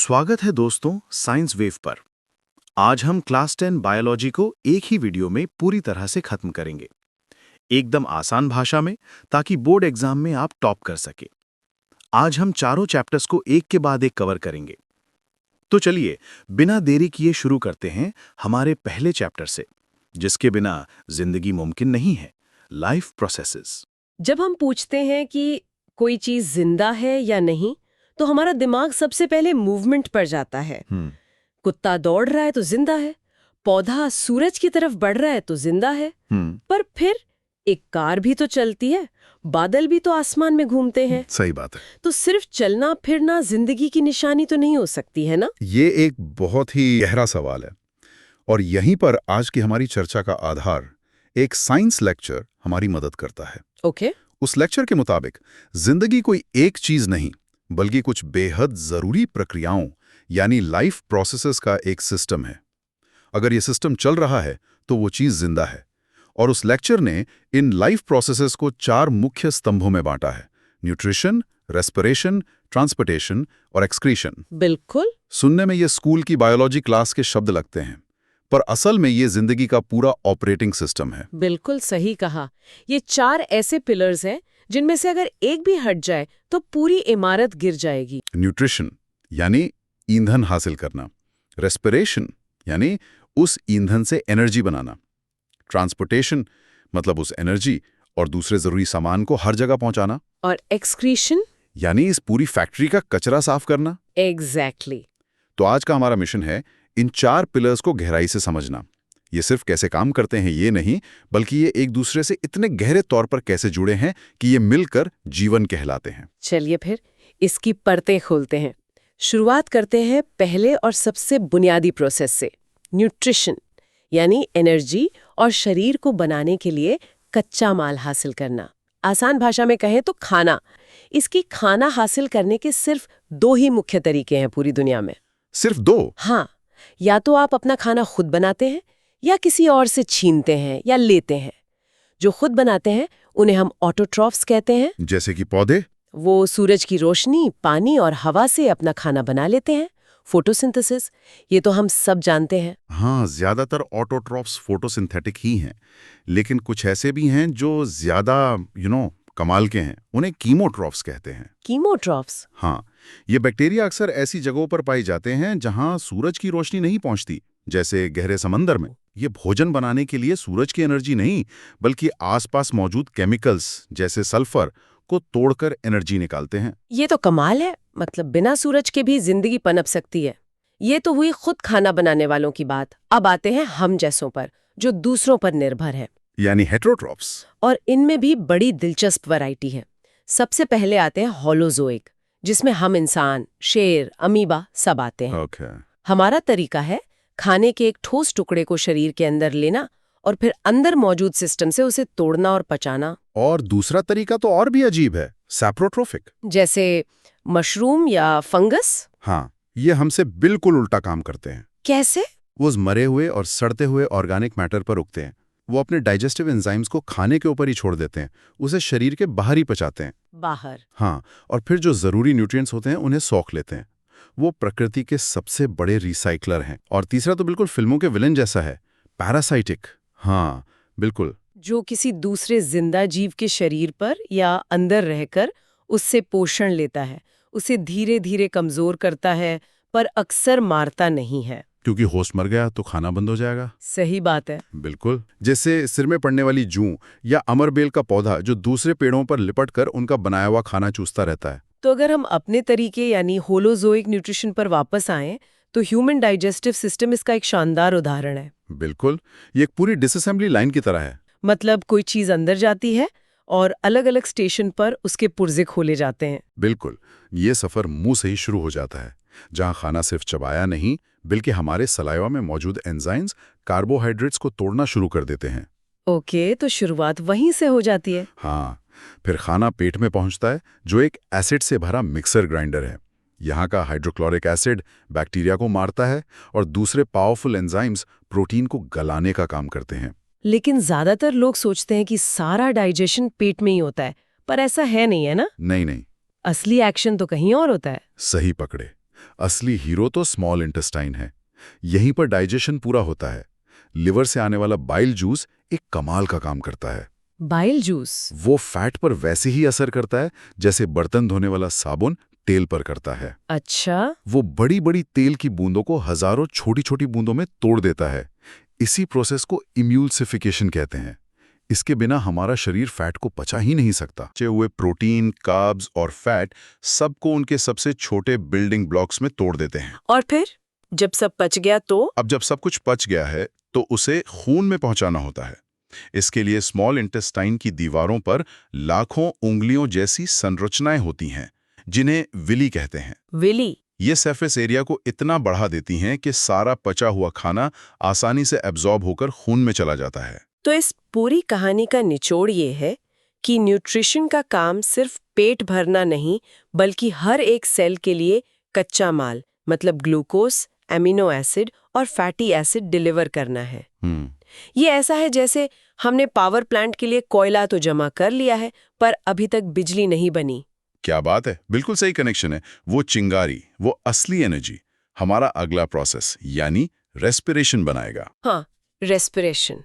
स्वागत है दोस्तों साइंस वेव पर। आज हम क्लास 10 बायोलॉजी को एक ही वीडियो में पूरी तरह से खत्म करेंगे, एकदम आसान भाषा में, ताकि बोर्ड एग्जाम में आप टॉप कर सके। आज हम चारों चैप्टर्स को एक के बाद एक कवर करेंगे। तो चलिए बिना देरी किए शुरू करते हैं हमारे पहले चैप्टर से, जिसके बिना जिंदगी मुमकिन नहीं है, लाइफ प्रोसेसेस। जब हम पूछते हैं कि कोई चीज जिंदा है या नहीं, तो हमारा दिमाग सबसे पहले मूवमेंट पर जाता है। कुत्ता दौड़ रहा है तो जिंदा है, पौधा सूरज की तरफ बढ़ रहा है तो जिंदा है। पर फिर एक कार भी तो चलती है, बादल भी तो आसमान में घूमते हैं। सही बात है। तो सिर्फ चलना फिरना जिंदगी की निशानी तो नहीं हो सकती है ना? ये एक बहुत ही गहरा सवाल है और यहीं पर आज की हमारी चर्चा का आधार एक साइंस लेक्चर हमारी मदद करता है। ओके। उस लेक्चर के मुताबिक जिंदगी कोई एक चीज नहीं, बल्कि कुछ बेहद जरूरी प्रक्रियाओं यानी लाइफ प्रोसेसेस का एक सिस्टम है। अगर ये सिस्टम चल रहा है तो वो चीज जिंदा है। और उस लेक्चर ने इन लाइफ प्रोसेसेस को 4 मुख्य स्तंभों में बांटा है: न्यूट्रिशन, रेस्पिरेशन, ट्रांसपोर्टेशन और एक्सक्रीशन। बिल्कुल। सुनने में ये स्कूल की बायोलॉजी क्लास के शब्द लगते हैं, पर असल में ये जिंदगी का पूरा ऑपरेटिंग सिस्टम है। बिल्कुल सही कहा। ये 4 ऐसे पिलर्स हैं जिनमें से अगर एक भी हट जाए तो पूरी इमारत गिर जाएगी। न्यूट्रिशन यानी ईंधन हासिल करना, रेस्पिरेशन यानी उस ईंधन से एनर्जी बनाना, ट्रांसपोर्टेशन मतलब उस एनर्जी और दूसरे जरूरी सामान को हर जगह पहुंचाना, और एक्सक्रीशन यानी इस पूरी फैक्ट्री का कचरा साफ करना। एग्जैक्टली। तो आज का हमारा मिशन है इन 4 पिलर्स को गहराई से समझना। ये सिर्फ कैसे काम करते हैं ये नहीं, बल्कि ये एक दूसरे से इतने गहरे तौर पर कैसे जुड़े हैं कि ये मिलकर जीवन कहलाते हैं। चलिए फिर इसकी परतें खोलते हैं। शुरुआत करते हैं पहले और सबसे बुनियादी प्रोसेस से, न्यूट्रिशन यानी एनर्जी और शरीर को बनाने के लिए कच्चा माल हासिल करना। आसान भाषा में कहें तो खाना। इसकी खाना हासिल करने के सिर्फ 2 ही मुख्य तरीके हैं पूरी दुनिया में। सिर्फ 2? हाँ, या तो आप अपना खाना खुद बनाते हैं या किसी और से छीनते हैं या लेते हैं। जो खुद बनाते हैं उन्हें हम ऑटोट्रॉफ्स कहते हैं। जैसे कि पौधे? वो सूरज की रोशनी, पानी और हवा से अपना खाना बना लेते हैं, फोटोसिंथेसिस। ये तो हम सब जानते हैं। हाँ, ज्यादातर ऑटोट्रॉफ्स फोटोसिंथेटिक ही हैं, लेकिन कुछ ऐसे भी हैं जो ज्यादा कमाल के हैं। उन्हें कीमोट्रॉफ्स कहते हैं। कीमोट्रॉफ्स? हाँ, ये बैक्टीरिया अक्सर ऐसी जगहों पर पाई जाते हैं जहां सूरज की रोशनी नहीं पहुंचती, जैसे गहरे समंदर में। ये भोजन बनाने के लिए सूरज की एनर्जी नहीं, बल्कि आसपास मौजूद केमिकल्स जैसे सल्फर को तोड़कर एनर्जी निकालते हैं। ये तो कमाल है। मतलब बिना सूरज के भी जिंदगी पनप सकती है। ये तो हुई खुद खाना बनाने वालों की बात। अब आते हैं हम जैसों पर, जो दूसरों पर निर्भर है, यानी हेटेरोट्रॉफ्स। और इनमें भी बड़ी दिलचस्प वैरायटी है। सबसे पहले आते हैं होलोजोइक, जिसमें हम इंसान, शेर, अमीबा सब आते हैं। हमारा तरीका है खाने के एक ठोस टुकड़े को शरीर के अंदर लेना और फिर अंदर मौजूद सिस्टम से उसे तोड़ना और पचाना। और दूसरा तरीका तो और भी अजीब है, सैप्रोट्रोफिक। जैसे मशरूम या फंगस। हाँ, ये हमसे बिल्कुल उल्टा काम करते हैं। कैसे? वो उस मरे हुए और सड़ते हुए ऑर्गेनिक मैटर पर उगते हैं। वो अपने डाइजेस्टिव एंजाइम्स को खाने के ऊपर ही छोड़ देते हैं, उसे शरीर के बाहर ही पचाते हैं। बाहर? हाँ, और फिर जो जरूरी न्यूट्रिएंट्स होते हैं उन्हें सोख लेते हैं। वो प्रकृति के सबसे बड़े रिसाइक्लर हैं। और तीसरा तो बिल्कुल फिल्मों के विलेन जैसा है, पैरासाइटिक। हाँ बिल्कुल, जो किसी दूसरे जिंदा जीव के शरीर पर या अंदर रहकर उससे पोषण लेता है, उसे धीरे धीरे कमजोर करता है, पर अक्सर मारता नहीं है। क्योंकि होस्ट मर गया तो खाना बंद हो जाएगा। सही बात है। बिल्कुल, जैसे सिर में पड़ने वाली जूं या अमरबेल का पौधा जो दूसरे पेड़ों पर लिपटकर उनका बनाया हुआ खाना चूसता रहता है। तो अगर हम अपने तरीके यानी होलोजोइक न्यूट्रिशन पर वापस आएं, तो ह्यूमन डाइजेस्टिव सिस्टम इसका एक शानदार उदाहरण है। बिल्कुल, ये एक पूरी डिसअसेंबली लाइन की तरह है। मतलब कोई चीज अंदर जाती है और अलग अलग स्टेशन पर उसके पुर्जे खोले जाते हैं। बिल्कुल, ये सफर मुंह से ही शुरू हो जाता है, जहां खाना सिर्फ चबाया नहीं, बल्कि हमारे सलाइवा में मौजूद एंजाइम्स कार्बोहाइड्रेट्स को तोड़ना शुरू कर देते हैं। ओके, तो शुरुआत वहीं से हो जाती है। हाँ, फिर खाना पेट में पहुंचता है, जो एक एसिड से भरा मिक्सर ग्राइंडर है। यहाँ का हाइड्रोक्लोरिक एसिड बैक्टीरिया को मारता है और दूसरे पावरफुल एंजाइम्स प्रोटीन को गलाने का काम करते हैं। लेकिन ज्यादातर लोग सोचते हैं कि सारा डाइजेशन पेट में ही होता है, पर ऐसा है नहीं, है ना? नहीं, असली एक्शन तो कहीं और होता है। सही पकड़े। असली हीरो तो स्मॉल इंटेस्टाइन है। यहीं पर डाइजेशन पूरा होता है। लिवर से आने वाला बाइल जूस एक कमाल का काम करता है। Bile juice. वो फैट पर वैसे ही असर करता है जैसे बर्तन धोने वाला साबुन तेल पर करता है। अच्छा। वो बड़ी बड़ी तेल की बूंदों को हजारों छोटी छोटी बूंदों में तोड़ देता है। इसी प्रोसेस को इम्यूल्सिफिकेशन कहते हैं। इसके बिना हमारा शरीर फैट को पचा ही नहीं सकता। बचे हुए प्रोटीन, कार्ब्स और फैट सबको उनके सबसे छोटे बिल्डिंग ब्लॉक्स में तोड़ देते हैं। और फिर जब सब पच गया तो? अब जब सब कुछ पच गया है तो उसे खून में पहुंचाना होता है। इसके लिए स्मॉल इंटेस्टाइन की दीवारों पर लाखों उंगलियों जैसी संरचनाएं होती हैं, जिन्हें विली कहते हैं। विली? ये सरफेस एरिया को इतना बढ़ा देती हैं कि सारा पचा हुआ खाना आसानी से एब्जॉर्ब होकर खून में चला जाता है। तो इस पूरी कहानी का निचोड़ ये है कि न्यूट्रिशन का काम सिर्फ पेट भरना नहीं, बल्कि हर एक सेल के लिए कच्चा माल, मतलब ग्लूकोज, एमिनो एसिड और फैटी एसिड डिलीवर करना है। ये ऐसा है जैसे हमने पावर प्लांट के लिए कोयला तो जमा कर लिया है, पर अभी तक बिजली नहीं बनी। क्या बात है, बिल्कुल सही कनेक्शन है। वो चिंगारी, वो असली एनर्जी हमारा अगला प्रोसेस यानी रेस्पिरेशन बनाएगा। हाँ, रेस्पिरेशन।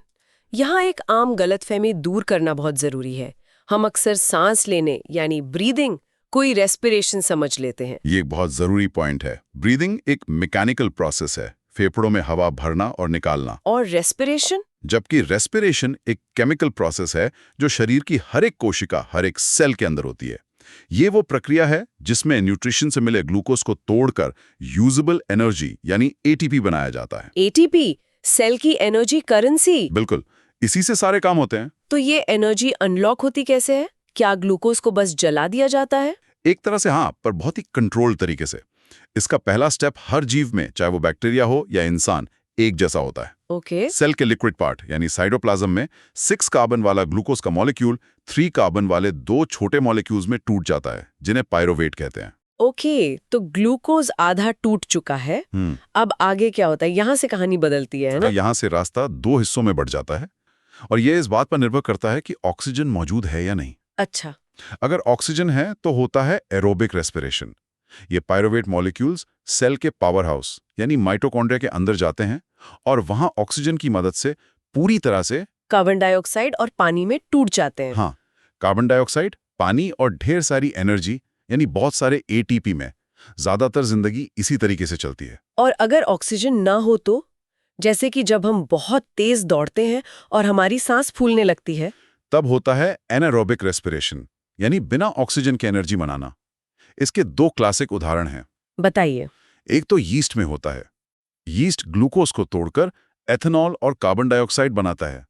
यहाँ एक आम गलतफहमी दूर करना बहुत जरूरी है। हम अक्सर सांस लेने यानी ब्रीदिंग कोई रेस्पिरेशन समझ लेते हैं। ये एक बहुत जरूरी पॉइंट है। ब्रीदिंग एक मैकेनिकल प्रोसेस है, फेफड़ों में हवा भरना और निकालना। और रेस्पिरेशन? जबकि रेस्पिरेशन एक केमिकल प्रोसेस है जो शरीर की हर एक कोशिका, हर एक सेल के अंदर होती है। ये वो प्रक्रिया है जिसमें न्यूट्रिशन से मिले ग्लूकोज को तोड़कर यूजेबल एनर्जी यानी एटीपी बनाया जाता है। एटीपी, सेल की एनर्जी करेंसी? बिल्कुल, इसी से सारे काम होते हैं। तो ये एनर्जी अनलॉक होती कैसे है? क्या ग्लूकोज को बस जला दिया जाता है? एक तरह से हाँ, पर बहुत ही कंट्रोल्ड तरीके से। इसका पहला स्टेप हर जीव में, चाहे वो बैक्टीरिया हो या इंसान, एक जैसा होता है। ओके। सेल के लिक्विड पार्ट यानी साइटोप्लाज्म में 6 कार्बन वाला ग्लूकोज का मॉलिक्यूल 3 कार्बन वाले 2 छोटे मॉलिक्यूल्स में टूट जाता है, जिन्हें पायरोवेट कहते हैं। ओके, तो ग्लूकोज आधा टूट चुका है। अब आगे क्या होता है? यहाँ से कहानी बदलती है ना? यहाँ से रास्ता 2 हिस्सों में बढ़ जाता है और ये इस बात पर निर्भर करता है कि ऑक्सीजन मौजूद है या नहीं। अच्छा। अगर ऑक्सीजन है तो होता है एरोबिक रेस्पिरेशन। ये पायरोवेट मॉलिक्यूल्स सेल के पावर हाउस यानी माइटोकॉन्ड्रिया के अंदर जाते हैं और वहां ऑक्सीजन की मदद से पूरी तरह से कार्बन डाइऑक्साइड और पानी में टूट जाते हैं। हाँ, कार्बन डाइऑक्साइड, पानी और ढेर सारी एनर्जी यानी बहुत सारे एटीपी में। ज्यादातर जिंदगी इसी तरीके से चलती है। और अगर ऑक्सीजन ना हो तो? जैसे कि जब हम बहुत तेज दौड़ते हैं और हमारी सांस फूलने लगती है। तब होता है एनारोबिक रेस्पिरेशन यानी बिना ऑक्सीजन के एनर्जी बनाना। इसके 2 क्लासिक उदाहरण हैं। बताइए। एक तो यीस्ट में होता है। यीस्ट ग्लूकोज को तोड़कर एथेनॉल और कार्बन डाइऑक्साइड बनाता है।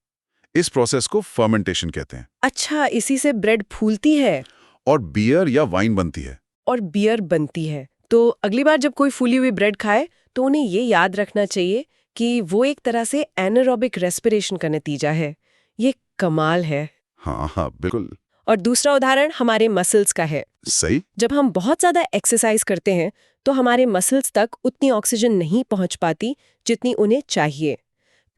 इस प्रोसेस को फर्मेंटेशन कहते हैं। अच्छा, इसी से ब्रेड फूलती है और बियर या वाइन बनती है। और बियर बनती है। तो अगली बार जब कोई फूली हुई ब्रेड खाए तो उन्हें ये याद रखना चाहिए कि वो एक तरह से एनारोबिक रेस्पिरेशन का नतीजा है। ये कमाल है। हाँ हाँ, बिल्कुल। और दूसरा उदाहरण हमारे मसल्स का है। सही। जब हम बहुत ज्यादा एक्सरसाइज करते हैं तो हमारे मसल्स तक उतनी ऑक्सीजन नहीं पहुंच पाती जितनी उन्हें चाहिए।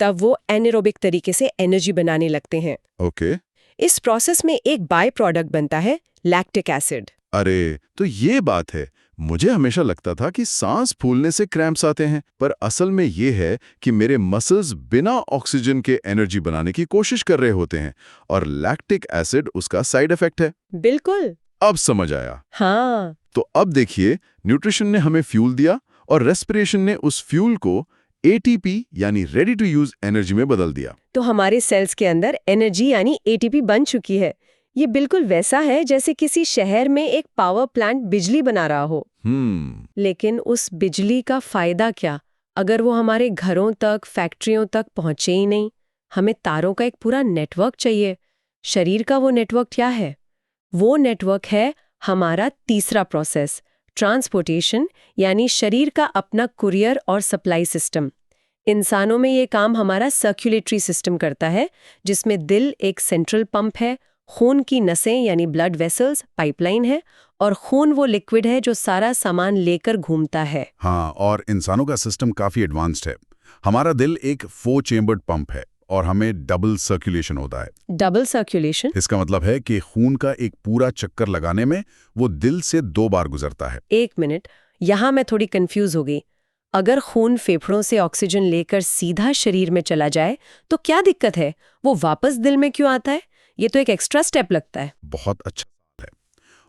तब वो एनारोबिक तरीके से एनर्जी बनाने लगते हैं। ओके। इस प्रोसेस में एक बाय प्रोडक्ट बनता है लैक्टिक एसिड। अरे, तो ये बात है। मुझे हमेशा लगता था कि सांस फूलने से क्रैम्प्स आते हैं, पर असल में ये है कि मेरे मसल्स बिना ऑक्सीजन के एनर्जी बनाने की कोशिश कर रहे होते हैं और लैक्टिक एसिड उसका साइड इफेक्ट है। बिल्कुल। अब समझ आया। हाँ। तो अब देखिए, न्यूट्रिशन ने हमें फ्यूल दिया और रेस्पिरेशन ने उस फ्यूल को एटीपी यानी रेडी टू यूज एनर्जी में बदल दिया। तो हमारे सेल्स के अंदर एनर्जी यानी एटीपी बन चुकी है। ये बिल्कुल वैसा है जैसे किसी शहर में एक पावर प्लांट बिजली बना रहा हो। लेकिन उस बिजली का फायदा क्या अगर वो हमारे घरों तक, फैक्ट्रियों तक पहुंचे ही नहीं? हमें तारों का एक पूरा नेटवर्क चाहिए। शरीर का वो नेटवर्क क्या है? वो नेटवर्क है हमारा तीसरा प्रोसेस, ट्रांसपोर्टेशन, यानी शरीर का अपना कुरियर और सप्लाई सिस्टम। इंसानों में ये काम हमारा सर्कुलेटरी सिस्टम करता है, जिसमें दिल एक सेंट्रल पंप है, खून की नसें यानी ब्लड वेसल्स पाइपलाइन है, और खून वो लिक्विड है जो सारा सामान लेकर घूमता है। हाँ, और इंसानों का सिस्टम काफी एडवांस्ड है। हमारा दिल एक 4 चेम्बर्ड पंप है और हमें डबल सर्कुलेशन होता है। Double circulation? इसका मतलब है कि खून का एक पूरा चक्कर लगाने में वो दिल से 2 बार गुजरता है। एक मिनट, यहाँ मैं थोड़ी कंफ्यूज हो गई। अगर खून फेफड़ों से ऑक्सीजन लेकर सीधा शरीर में चला जाए तो क्या दिक्कत है? वो वापस दिल में क्यों आता है? ये तो एक एक्स्ट्रा स्टेप लगता है। बहुत अच्छा है।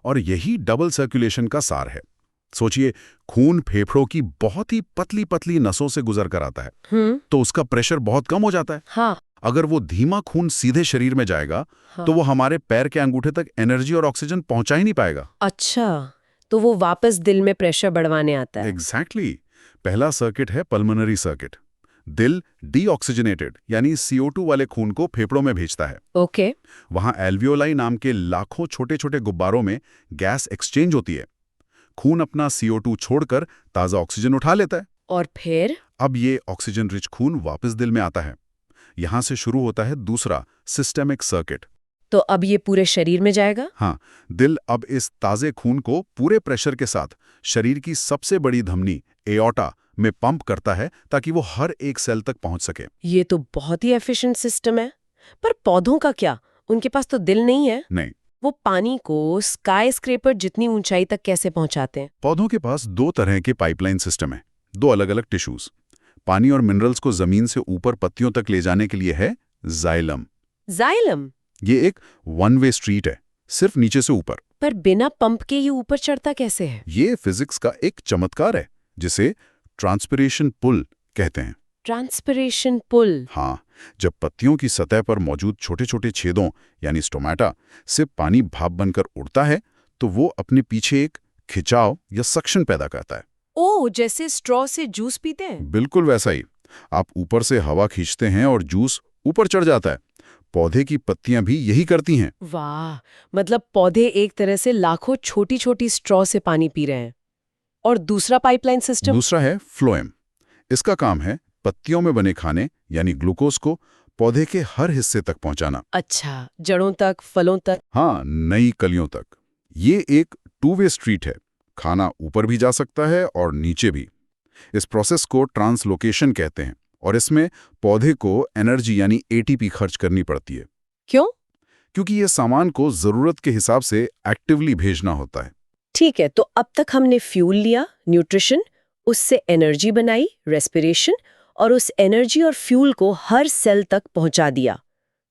और यही डबल सर्कुलेशन का सार है। सोचिए, खून फेफड़ों की बहुत ही पतली पतली नसों से गुजर कर आता है, तो उसका प्रेशर बहुत कम हो जाता है। हाँ। अगर वो धीमा खून सीधे शरीर में जाएगा, तो वो हमारे पैर के अंगूठे तक एनर्जी और ऑक्सीजन पहुंचा ही नहीं पाएगा। अच्छा, तो वो वापस दिल में प्रेशर बढ़वाने आता है। एग्जैक्टली। पहला सर्किट है पल्मोनरी सर्किट। दिल डीऑक्सीजनेटेड यानी CO2 वाले खून को फेफड़ों में भेजता है। ओके। वहां एल्वियोलाई नाम के लाखों छोटे छोटे गुब्बारों में गैस एक्सचेंज होती है। खून अपना CO2 छोड़कर ताज़ा ऑक्सीजन उठा लेता है। और फिर? अब ये ऑक्सीजन रिच खून वापस दिल में आता है। यहां से शुरू होता है दूसरा सिस्टेमिक सर्किट। तो अब ये पूरे शरीर में जाएगा? हाँ, दिल अब इस ताज़े खून को पूरे प्रेशर के साथ शरीर की सबसे बड़ी धमनी एओर्टा में पंप करता है, ताकि वो हर एक सेल तक पहुंच सके। ये तो बहुत ही एफिशिएंट सिस्टम है। पर पौधों का क्या? उनके पास तो दिल नहीं है। नहीं, वो पानी को स्काई स्क्रेपर जितनी ऊंचाई तक कैसे पहुंचाते हैं? पौधों के पास दो तरह के पाइपलाइन सिस्टम है, दो अलग अलग टिश्यूज। पानी और मिनरल्स को जमीन से ऊपर पत्तियों तक ले जाने के लिए है जाइलम। जाइलम? ये एक वन वे स्ट्रीट है, सिर्फ नीचे से ऊपर। पर बिना पंप के ये ऊपर चढ़ता कैसे है? ये फिजिक्स का एक चमत्कार है, जिसे ट्रांसपिरेशन पुल कहते हैं। Transpiration pull? हाँ, जब पत्तियों की सतह पर मौजूद छोटे छोटे छेदों यानी स्टोमेटा से पानी भाप बनकर उड़ता है, तो वो अपने पीछे एक खिंचाव या सक्शन पैदा करता है। ओह, जैसे स्ट्रॉ से जूस पीते हैं? बिल्कुल वैसा ही। आप ऊपर से हवा खींचते हैं और जूस ऊपर चढ़ जाता है। पौधे की पत्तियां भी यही करती हैं। वाह, मतलब पौधे एक तरह से लाखों छोटी छोटी स्ट्रॉ से पानी पी रहे हैं। और दूसरा पाइपलाइन सिस्टम? दूसरा है फ्लोएम। इसका काम है पत्तियों में बने खाने यानी ग्लूकोज को पौधे के हर हिस्से तक पहुंचाना। अच्छा, जड़ों तक, फलों तक? हाँ, नई कलियों तक। ये एक टू वे स्ट्रीट है। खाना ऊपर भी जा सकता है और नीचे भी। इस प्रोसेस को ट्रांसलोकेशन कहते हैं, और इसमें पौधे को एनर्जी यानी ATP खर्च करनी पड़ती है। क्यों? क्योंकि ये सामान को जरूरत के हिसाब से एक्टिवली भेजना होता है। ठीक है, तो अब तक हमने फ्यूल लिया, न्यूट्रिशन, उससे एनर्जी बनाई, रेस्पिरेशन, और उस एनर्जी और फ्यूल को हर सेल तक पहुंचा दिया,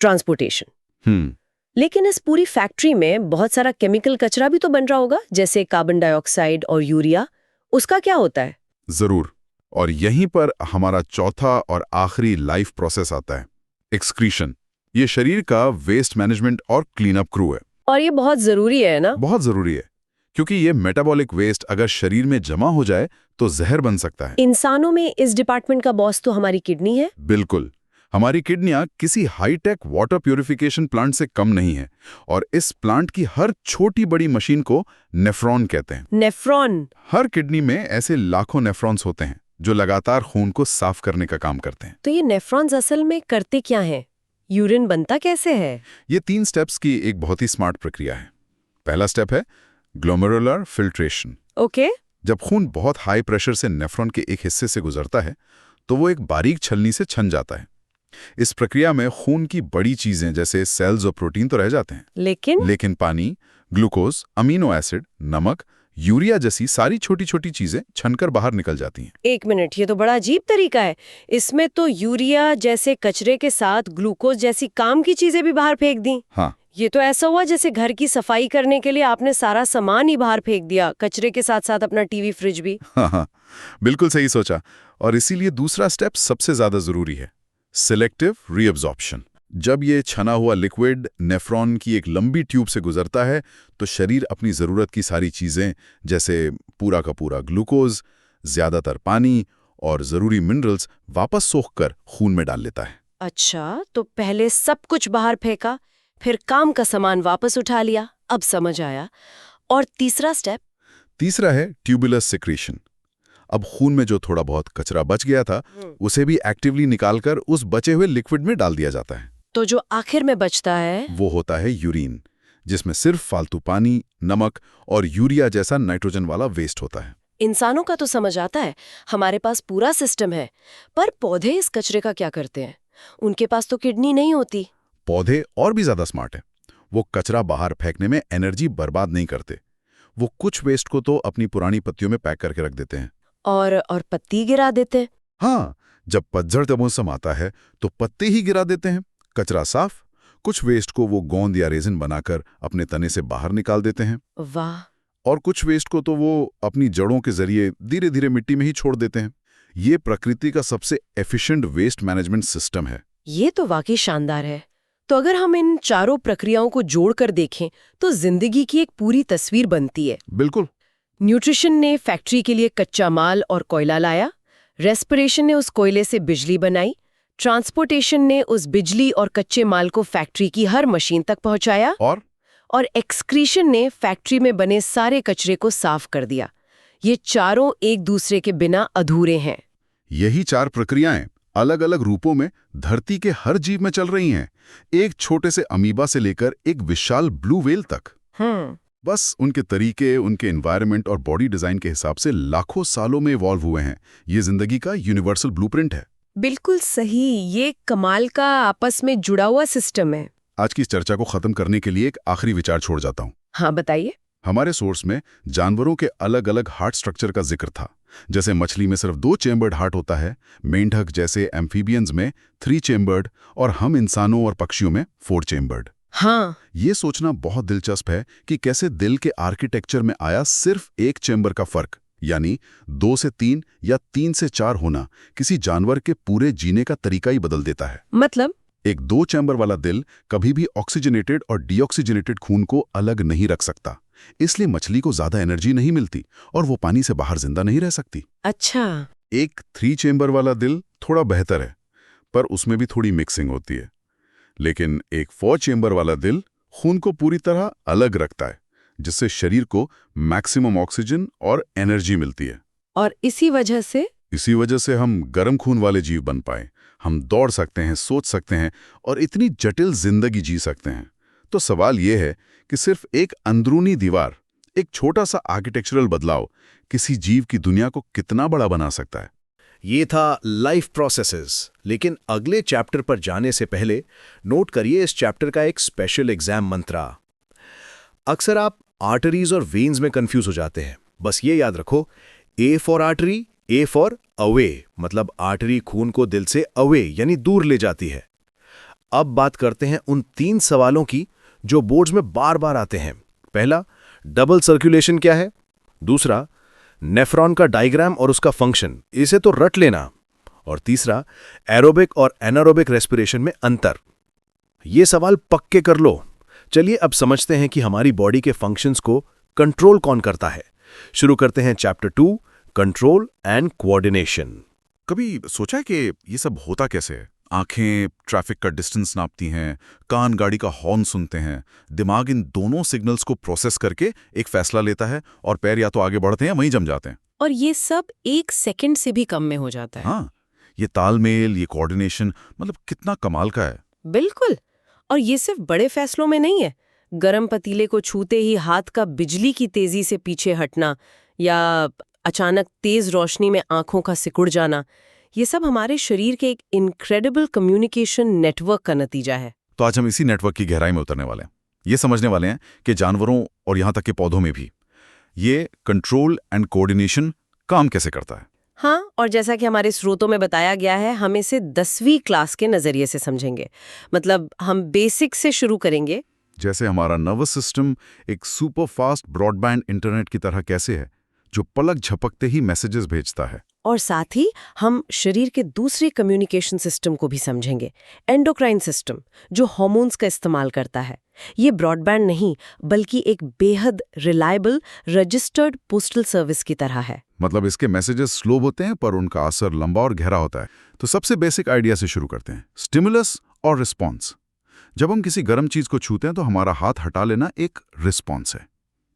ट्रांसपोर्टेशन। लेकिन इस पूरी फैक्ट्री में बहुत सारा केमिकल कचरा भी तो बन रहा होगा, जैसे कार्बन डाइऑक्साइड और यूरिया। उसका क्या होता है? जरूर। और यहीं पर हमारा चौथा और आखिरी लाइफ प्रोसेस आता है, एक्सक्रीशन। ये शरीर का वेस्ट मैनेजमेंट और क्लीन अप क्रू है। और ये बहुत जरूरी है ना? बहुत जरूरी है, क्योंकि ये मेटाबॉलिक वेस्ट अगर शरीर में जमा हो जाए तो जहर बन सकता है। इंसानों में इस डिपार्टमेंट का बॉस तो हमारी किडनी है। बिल्कुल। हमारी किडनियां किसी हाईटेक वाटर प्यूरिफिकेशन प्लांट से कम नहीं है, और इस प्लांट की हर छोटी बड़ी मशीन को नेफ्रॉन कहते हैं। नेफ्रॉन? हर किडनी में ऐसे लाखों नेफ्रॉन्स होते हैं जो लगातार खून को साफ करने का काम करते हैं। तो ये नेफ्रॉन्स असल में करते क्या हैं? यूरिन बनता कैसे है? ये 3 स्टेप्स की एक बहुत ही स्मार्ट प्रक्रिया है। पहला स्टेप है ग्लोमेरुलर फिल्ट्रेशन। ओके। जब खून बहुत हाई प्रेशर से नेफ्रॉन के एक हिस्से से गुजरता है, तो वो एक बारीक छलनी से छन जाता है। इस प्रक्रिया में खून की बड़ी चीजें जैसे सेल्स और प्रोटीन तो रह जाते हैं, लेकिन पानी, ग्लूकोज, अमीनो एसिड, नमक, यूरिया जैसी सारी छोटी छोटी चीजें छनकर बाहर निकल जाती हैं। एक मिनट, ये तो बड़ा अजीब तरीका है। इसमें तो यूरिया जैसे कचरे के साथ ग्लूकोज जैसी काम की चीजें भी बाहर फेंक दी। हाँ, ये तो ऐसा हुआ जैसे घर की सफाई करने के लिए आपने सारा सामान ही बाहर फेंक दिया, कचरे के साथ साथ अपना टीवी, फ्रिज भी। हाँ, बिल्कुल सही सोचा। और इसीलिए दूसरा स्टेप सबसे ज्यादा जरूरी है, सिलेक्टिव रीअब्जॉर्प्शन। जब ये छना हुआ लिक्विड नेफ्रॉन की एक लंबी ट्यूब से गुजरता है, तो शरीर अपनी जरूरत की सारी चीजें जैसे पूरा का पूरा ग्लूकोज, ज्यादातर पानी और जरूरी मिनरल्स वापस सोखकर खून में डाल लेता है। अच्छा, तो पहले सब कुछ बाहर फेंका, फिर काम का सामान वापस उठा लिया। अब समझ आया। और तीसरा स्टेप? तीसरा है ट्यूबुलर सिक्रीशन। अब खून में जो थोड़ा बहुत कचरा बच गया था, उसे भी एक्टिवली निकालकर उस बचे हुए लिक्विड में डाल दिया जाता है। तो जो आखिर में बचता है वो होता है यूरिन, जिसमें सिर्फ फालतू पानी, नमक और यूरिया जैसा नाइट्रोजन वाला वेस्ट होता है। इंसानों का तो समझ आता है, हमारे पास पूरा सिस्टम है। पर पौधे इस कचरे का क्या करते हैं? उनके पास तो किडनी नहीं होती। पौधे और भी ज्यादा स्मार्ट है। वो कचरा बाहर फेंकने में एनर्जी बर्बाद नहीं करते। वो कुछ वेस्ट को तो अपनी पुरानी पत्तियों में पैक करके रख देते हैं। और पत्ती गिरा देते हैं। हाँ, जब पतझड़ का मौसम आता है तो पत्ते ही गिरा देते हैं। कचरा साफ। कुछ वेस्ट को वो गोंद या रेजिन बनाकर अपने तने से बाहर निकाल देते हैं। वाह। और कुछ वेस्ट को तो वो अपनी जड़ों के जरिए धीरे धीरे मिट्टी में ही छोड़ देते हैं। ये प्रकृति का सबसे एफिशिएंट वेस्ट मैनेजमेंट सिस्टम है। ये तो वाकई शानदार है। तो अगर हम इन चारों प्रक्रियाओं को जोड़कर देखें तो जिंदगी की एक पूरी तस्वीर बनती है। बिल्कुल। न्यूट्रिशन ने फैक्ट्री के लिए कच्चा माल और कोयला लाया, रेस्पिरेशन ने उस कोयले से बिजली बनाई, ट्रांसपोर्टेशन ने उस बिजली और कच्चे माल को फैक्ट्री की हर मशीन तक पहुंचाया, और एक्सक्रीशन ने फैक्ट्री में बने सारे कचरे को साफ कर दिया। ये चारों एक दूसरे के बिना अधूरे हैं। यही चार प्रक्रियाएं अलग अलग रूपों में धरती के हर जीव में चल रही हैं, एक छोटे से अमीबा से लेकर एक विशाल ब्लू व्हेल तक। बस उनके तरीके, उनके एनवायरनमेंट और बॉडी डिजाइन के हिसाब से लाखों सालों में इवॉल्व हुए हैं। ये जिंदगी का यूनिवर्सल ब्लूप्रिंट है। बिल्कुल सही। ये कमाल का आपस में जुड़ा हुआ सिस्टम है। आज की इस चर्चा को खत्म करने के लिए एक आखिरी विचार छोड़ जाता हूँ। हाँ, बताइए। हमारे सोर्स में जानवरों के अलग अलग हार्ट स्ट्रक्चर का जिक्र था। जैसे मछली में सिर्फ 2 चेम्बर्ड हार्ट होता है, मेंढक जैसे एम्फीबियंस में 3 चेम्बर्ड, और हम इंसानों और पक्षियों में 4 चेम्बर्ड। हाँ, ये सोचना बहुत दिलचस्प है कि कैसे दिल के आर्किटेक्चर में आया सिर्फ 1 चेम्बर का फर्क, यानी 2 से 3 या 3 से 4 होना, किसी जानवर के पूरे जीने का तरीका ही बदल देता है। मतलब एक 2 चैम्बर वाला दिल कभी भी ऑक्सीजनेटेड और डीऑक्सीजनेटेड खून को अलग नहीं रख सकता। इसलिए मछली को ज्यादा एनर्जी नहीं मिलती और वो पानी से बाहर जिंदा नहीं रह सकती। अच्छा। एक 3 चैम्बर वाला दिल थोड़ा बेहतर है, पर उसमें भी थोड़ी मिक्सिंग होती है। लेकिन एक 4 चैम्बर वाला दिल खून को पूरी तरह अलग रखता है, जिससे शरीर को मैक्सिमम ऑक्सीजन और एनर्जी मिलती है। और इसी वजह से हम गर्म खून वाले जीव बन पाए। हम दौड़ सकते हैं, सोच सकते हैं और इतनी जटिल जिंदगी जी सकते हैं। तो सवाल यह है कि सिर्फ एक अंदरूनी दीवार, एक छोटा सा आर्किटेक्चरल बदलाव किसी जीव की दुनिया को कितना बड़ा बना सकता है। ये था लाइफ प्रोसेसेस। लेकिन अगले चैप्टर पर जाने से पहले नोट करिए इस चैप्टर का एक स्पेशल एग्जाम मंत्रा। अक्सर आप आर्टरीज और वेन्स में कंफ्यूज हो जाते हैं। बस ये याद रखो, A for artery, A for away, मतलब आर्टरी खून को दिल से अवे यानी दूर ले जाती है। अब बात करते हैं उन 3 सवालों की जो बोर्ड्स में बार बार आते हैं। पहला, डबल सर्कुलेशन क्या है? दूसरा, नेफ्रॉन का डायग्राम और उसका फंक्शन, इसे तो रट लेना। और तीसरा, एरोबिक और एनारोबिक रेस्पिरेशन में अंतर। ये सवाल पक्के कर लो। चलिए अब समझते हैं कि हमारी बॉडी के फंक्शंस को कंट्रोल कौन करता है। शुरू करते हैं चैप्टर 2, कंट्रोल एंड कोऑर्डिनेशन। कभी सोचा है कि ये सब होता कैसे है? आंखें ट्रैफिक का डिस्टेंस नापती हैं, कान गाड़ी का हॉर्न सुनते हैं, दिमाग इन दोनों सिग्नल्स को प्रोसेस करके एक फैसला लेता है और पैर या तो आगे बढ़ते हैं या वहीं जम जाते हैं। और ये सब 1 सेकंड से भी कम में हो जाता है। हाँ, ये तालमेल, ये कोऑर्डिनेशन मतलब कितना कमाल का है। बिल्कुल। और ये सिर्फ बड़े फैसलों में नहीं है। गरम पतीले को छूते ही हाथ का बिजली की तेजी से पीछे हटना या अचानक तेज रोशनी में आंखों का सिकुड़ जाना, ये सब हमारे शरीर के एक इनक्रेडिबल कम्युनिकेशन नेटवर्क का नतीजा है। तो आज हम इसी नेटवर्क की गहराई में उतरने वाले हैं। ये समझने वाले हैं कि जानवरों और यहाँ तक के पौधों में भी ये कंट्रोल एंड कोऑर्डिनेशन काम कैसे करता है। हाँ, और जैसा कि हमारे स्रोतों में बताया गया है, हम इसे 10वीं क्लास के नजरिए से समझेंगे। मतलब हम बेसिक से शुरू करेंगे। जैसे हमारा नर्वस सिस्टम एक सुपर फास्ट ब्रॉडबैंड इंटरनेट की तरह कैसे है, जो पलक झपकते ही मैसेजेस भेजता है। और साथ ही हम शरीर के दूसरे कम्युनिकेशन सिस्टम को भी समझेंगे, एंडोक्राइन सिस्टम, जो हार्मोन्स का इस्तेमाल करता है। ये ब्रॉडबैंड नहीं, बल्कि एक बेहद रिलायबल रजिस्टर्ड पोस्टल सर्विस की तरह है। मतलब इसके मैसेजेस स्लो होते हैं पर उनका असर लंबा और गहरा होता है। तो सबसे बेसिक आइडिया से शुरू करते हैं, स्टिमुलस और रिस्पॉन्स। जब हम किसी गर्म चीज को छूते हैं तो हमारा हाथ हटा लेना एक रिस्पॉन्स है,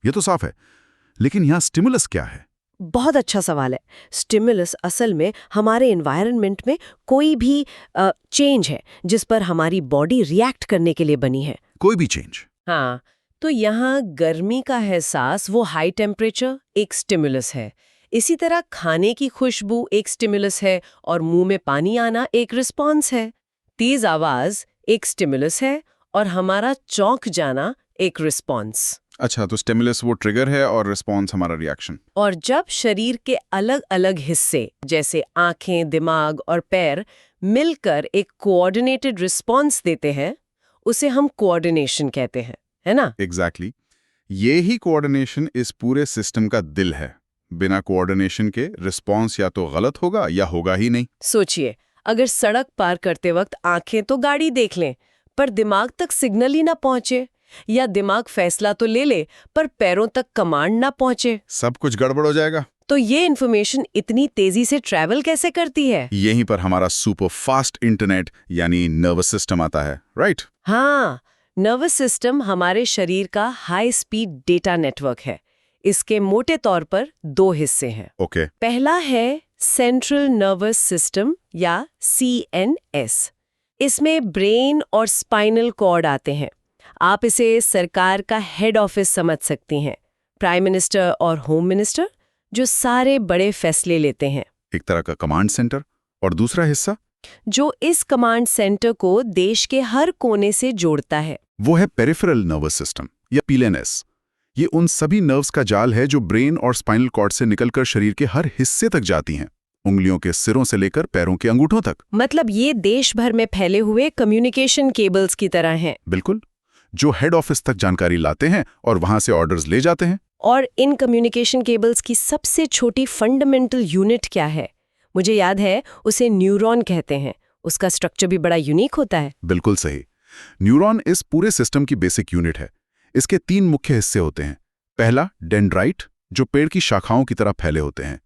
ये तो साफ है। लेकिन यहाँ स्टिमुलस क्या है? बहुत अच्छा सवाल है। स्टिमुलस असल में हमारे एनवायरनमेंट में कोई भी चेंज है जिस पर हमारी बॉडी रिएक्ट करने के लिए बनी है। कोई भी चेंज? हाँ, तो यहाँ गर्मी का एहसास, वो हाई टेम्परेचर, एक स्टिमुलस है। इसी तरह खाने की खुशबू एक स्टिमुलस है और मुंह में पानी आना एक रिस्पॉन्स है। तेज आवाज एक स्टिमुलस है और हमारा चौंक जाना एक रिस्पॉन्स। अच्छा, तो स्टिमुलस वो ट्रिगर है और रिस्पॉन्स हमारा रिएक्शन। और जब शरीर के अलग अलग हिस्से जैसे आंखें, दिमाग और पैर मिलकर एक कोऑर्डिनेटेड रिस्पॉन्स देते हैं, उसे हम कोऑर्डिनेशन कहते हैं, है ना? एग्जैक्टली। ये ही कोऑर्डिनेशन इस पूरे सिस्टम का दिल है। बिना कोऑर्डिनेशन के रिस्पॉन्स या तो गलत होगा या होगा ही नहीं। सोचिए, अगर सड़क पार करते वक्त आंखें तो गाड़ी देख लें, पर दिमाग तक सिग्नल ही ना पहुंचे, या दिमाग फैसला तो ले ले पर पैरों तक कमांड ना पहुंचे, सब कुछ गड़बड़ हो जाएगा। तो ये इन्फॉर्मेशन इतनी तेजी से ट्रैवल कैसे करती है? यहीं पर हमारा सुपर फास्ट इंटरनेट यानी नर्वस सिस्टम आता है, राइट? हाँ, नर्वस सिस्टम हमारे शरीर का हाई स्पीड डेटा नेटवर्क है। इसके मोटे तौर पर 2 हिस्से हैं। ओके। पहला है सेंट्रल नर्वस सिस्टम या CNS। इसमें ब्रेन और स्पाइनल कॉर्ड आते हैं। आप इसे सरकार का हेड ऑफिस समझ सकती हैं, प्राइम मिनिस्टर और होम मिनिस्टर, जो सारे बड़े फैसले लेते हैं। एक तरह का कमांड सेंटर। और दूसरा हिस्सा जो इस कमांड सेंटर को देश के हर कोने से जोड़ता है, वो है पेरिफेरल नर्वस सिस्टम या PLNS। ये उन सभी नर्व्स का जाल है जो ब्रेन और स्पाइनल कॉर्ड से निकलकर शरीर के हर हिस्से तक जाती हैं, उंगलियों के सिरों से लेकर पैरों के अंगूठों तक। मतलब ये देश भर में फैले हुए कम्युनिकेशन केबल्स की तरह हैं। बिल्कुल, जो हेड ऑफिस तक जानकारी लाते हैं और वहां से ऑर्डर्स ले जाते हैं। और इन कम्युनिकेशन केबल्स की सबसे छोटी फंडामेंटल यूनिट क्या है? मुझे याद है, उसे न्यूरॉन कहते हैं। उसका स्ट्रक्चर भी बड़ा यूनिक होता है। बिल्कुल सही। न्यूरॉन इस पूरे सिस्टम की बेसिक यूनिट है। इसके 3 मुख्य हिस्से होते हैं। पहला डेंड्राइट, जो पेड़ की शाखाओं की तरह फैले होते हैं।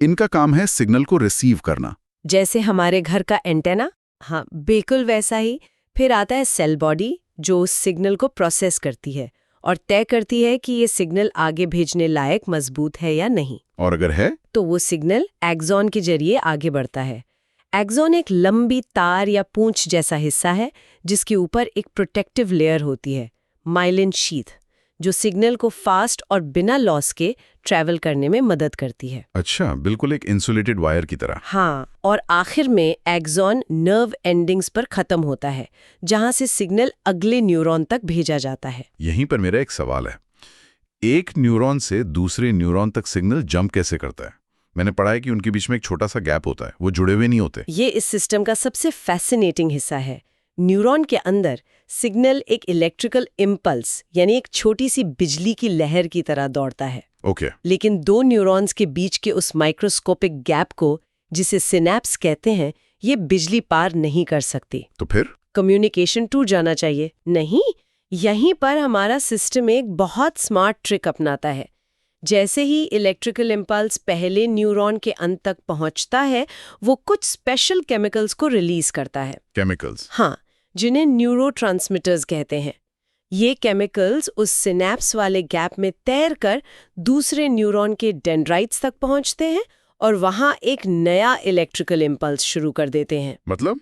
इनका काम है सिग्नल को रिसीव करना। जैसे हमारे घर का एंटेना। हाँ, बिल्कुल वैसा ही। फिर आता है सेल बॉडी, जो उस सिग्नल को प्रोसेस करती है और तय करती है कि ये सिग्नल आगे भेजने लायक मजबूत है या नहीं। और अगर है तो वो सिग्नल एक्सॉन के जरिए आगे बढ़ता है। एक्सॉन एक लंबी तार या पूंछ जैसा हिस्सा है जिसके ऊपर एक प्रोटेक्टिव लेयर होती है, माइलिन शीथ, जो सिग्नल को फास्ट और बिना लॉस के ट्रैवल करने में मदद करती है। अच्छा, बिल्कुल एक इंसुलेटेड वायर की तरह। हाँ, और आखिर में एक्सॉन नर्व एंडिंग्स पर खत्म होता है, जहां से सिग्नल अगले न्यूरॉन तक भेजा जाता है। यहीं पर मेरा एक सवाल है, एक न्यूरॉन से दूसरे न्यूरॉन तक सिग्नल जंप कैसे करता है? मैंने पढ़ा है कि उनके बीच में एक छोटा सा गैप होता है, वो जुड़े हुए नहीं होते। ये इस सिस्टम का सबसे फैसिनेटिंग हिस्सा है। न्यूरॉन के अंदर सिग्नल एक इलेक्ट्रिकल इम्पल्स यानी एक छोटी सी बिजली की लहर की तरह दौड़ता है। ओके। लेकिन 2 न्यूरॉन्स के बीच के उस माइक्रोस्कोपिक गैप को, जिसे सिनेप्स कहते हैं, ये बिजली पार नहीं कर सकती। तो फिर कम्युनिकेशन टूट जाना चाहिए। नहीं, यहीं पर हमारा सिस्टम एक बहुत स्मार्ट ट्रिक अपनाता है। जैसे ही इलेक्ट्रिकल इम्पल्स पहले न्यूरॉन के अंत तक पहुंचता है, वो कुछ स्पेशल केमिकल्स को रिलीज करता है। केमिकल्स? हाँ, जिन्हें न्यूरोट्रांसमिटर्स कहते हैं। ये केमिकल्स उस सिनेप्स वाले गैप में तैरकर दूसरे न्यूरॉन के डेंड्राइट्स तक पहुंचते हैं और वहां एक नया इलेक्ट्रिकल इम्पल्स शुरू कर देते हैं। मतलब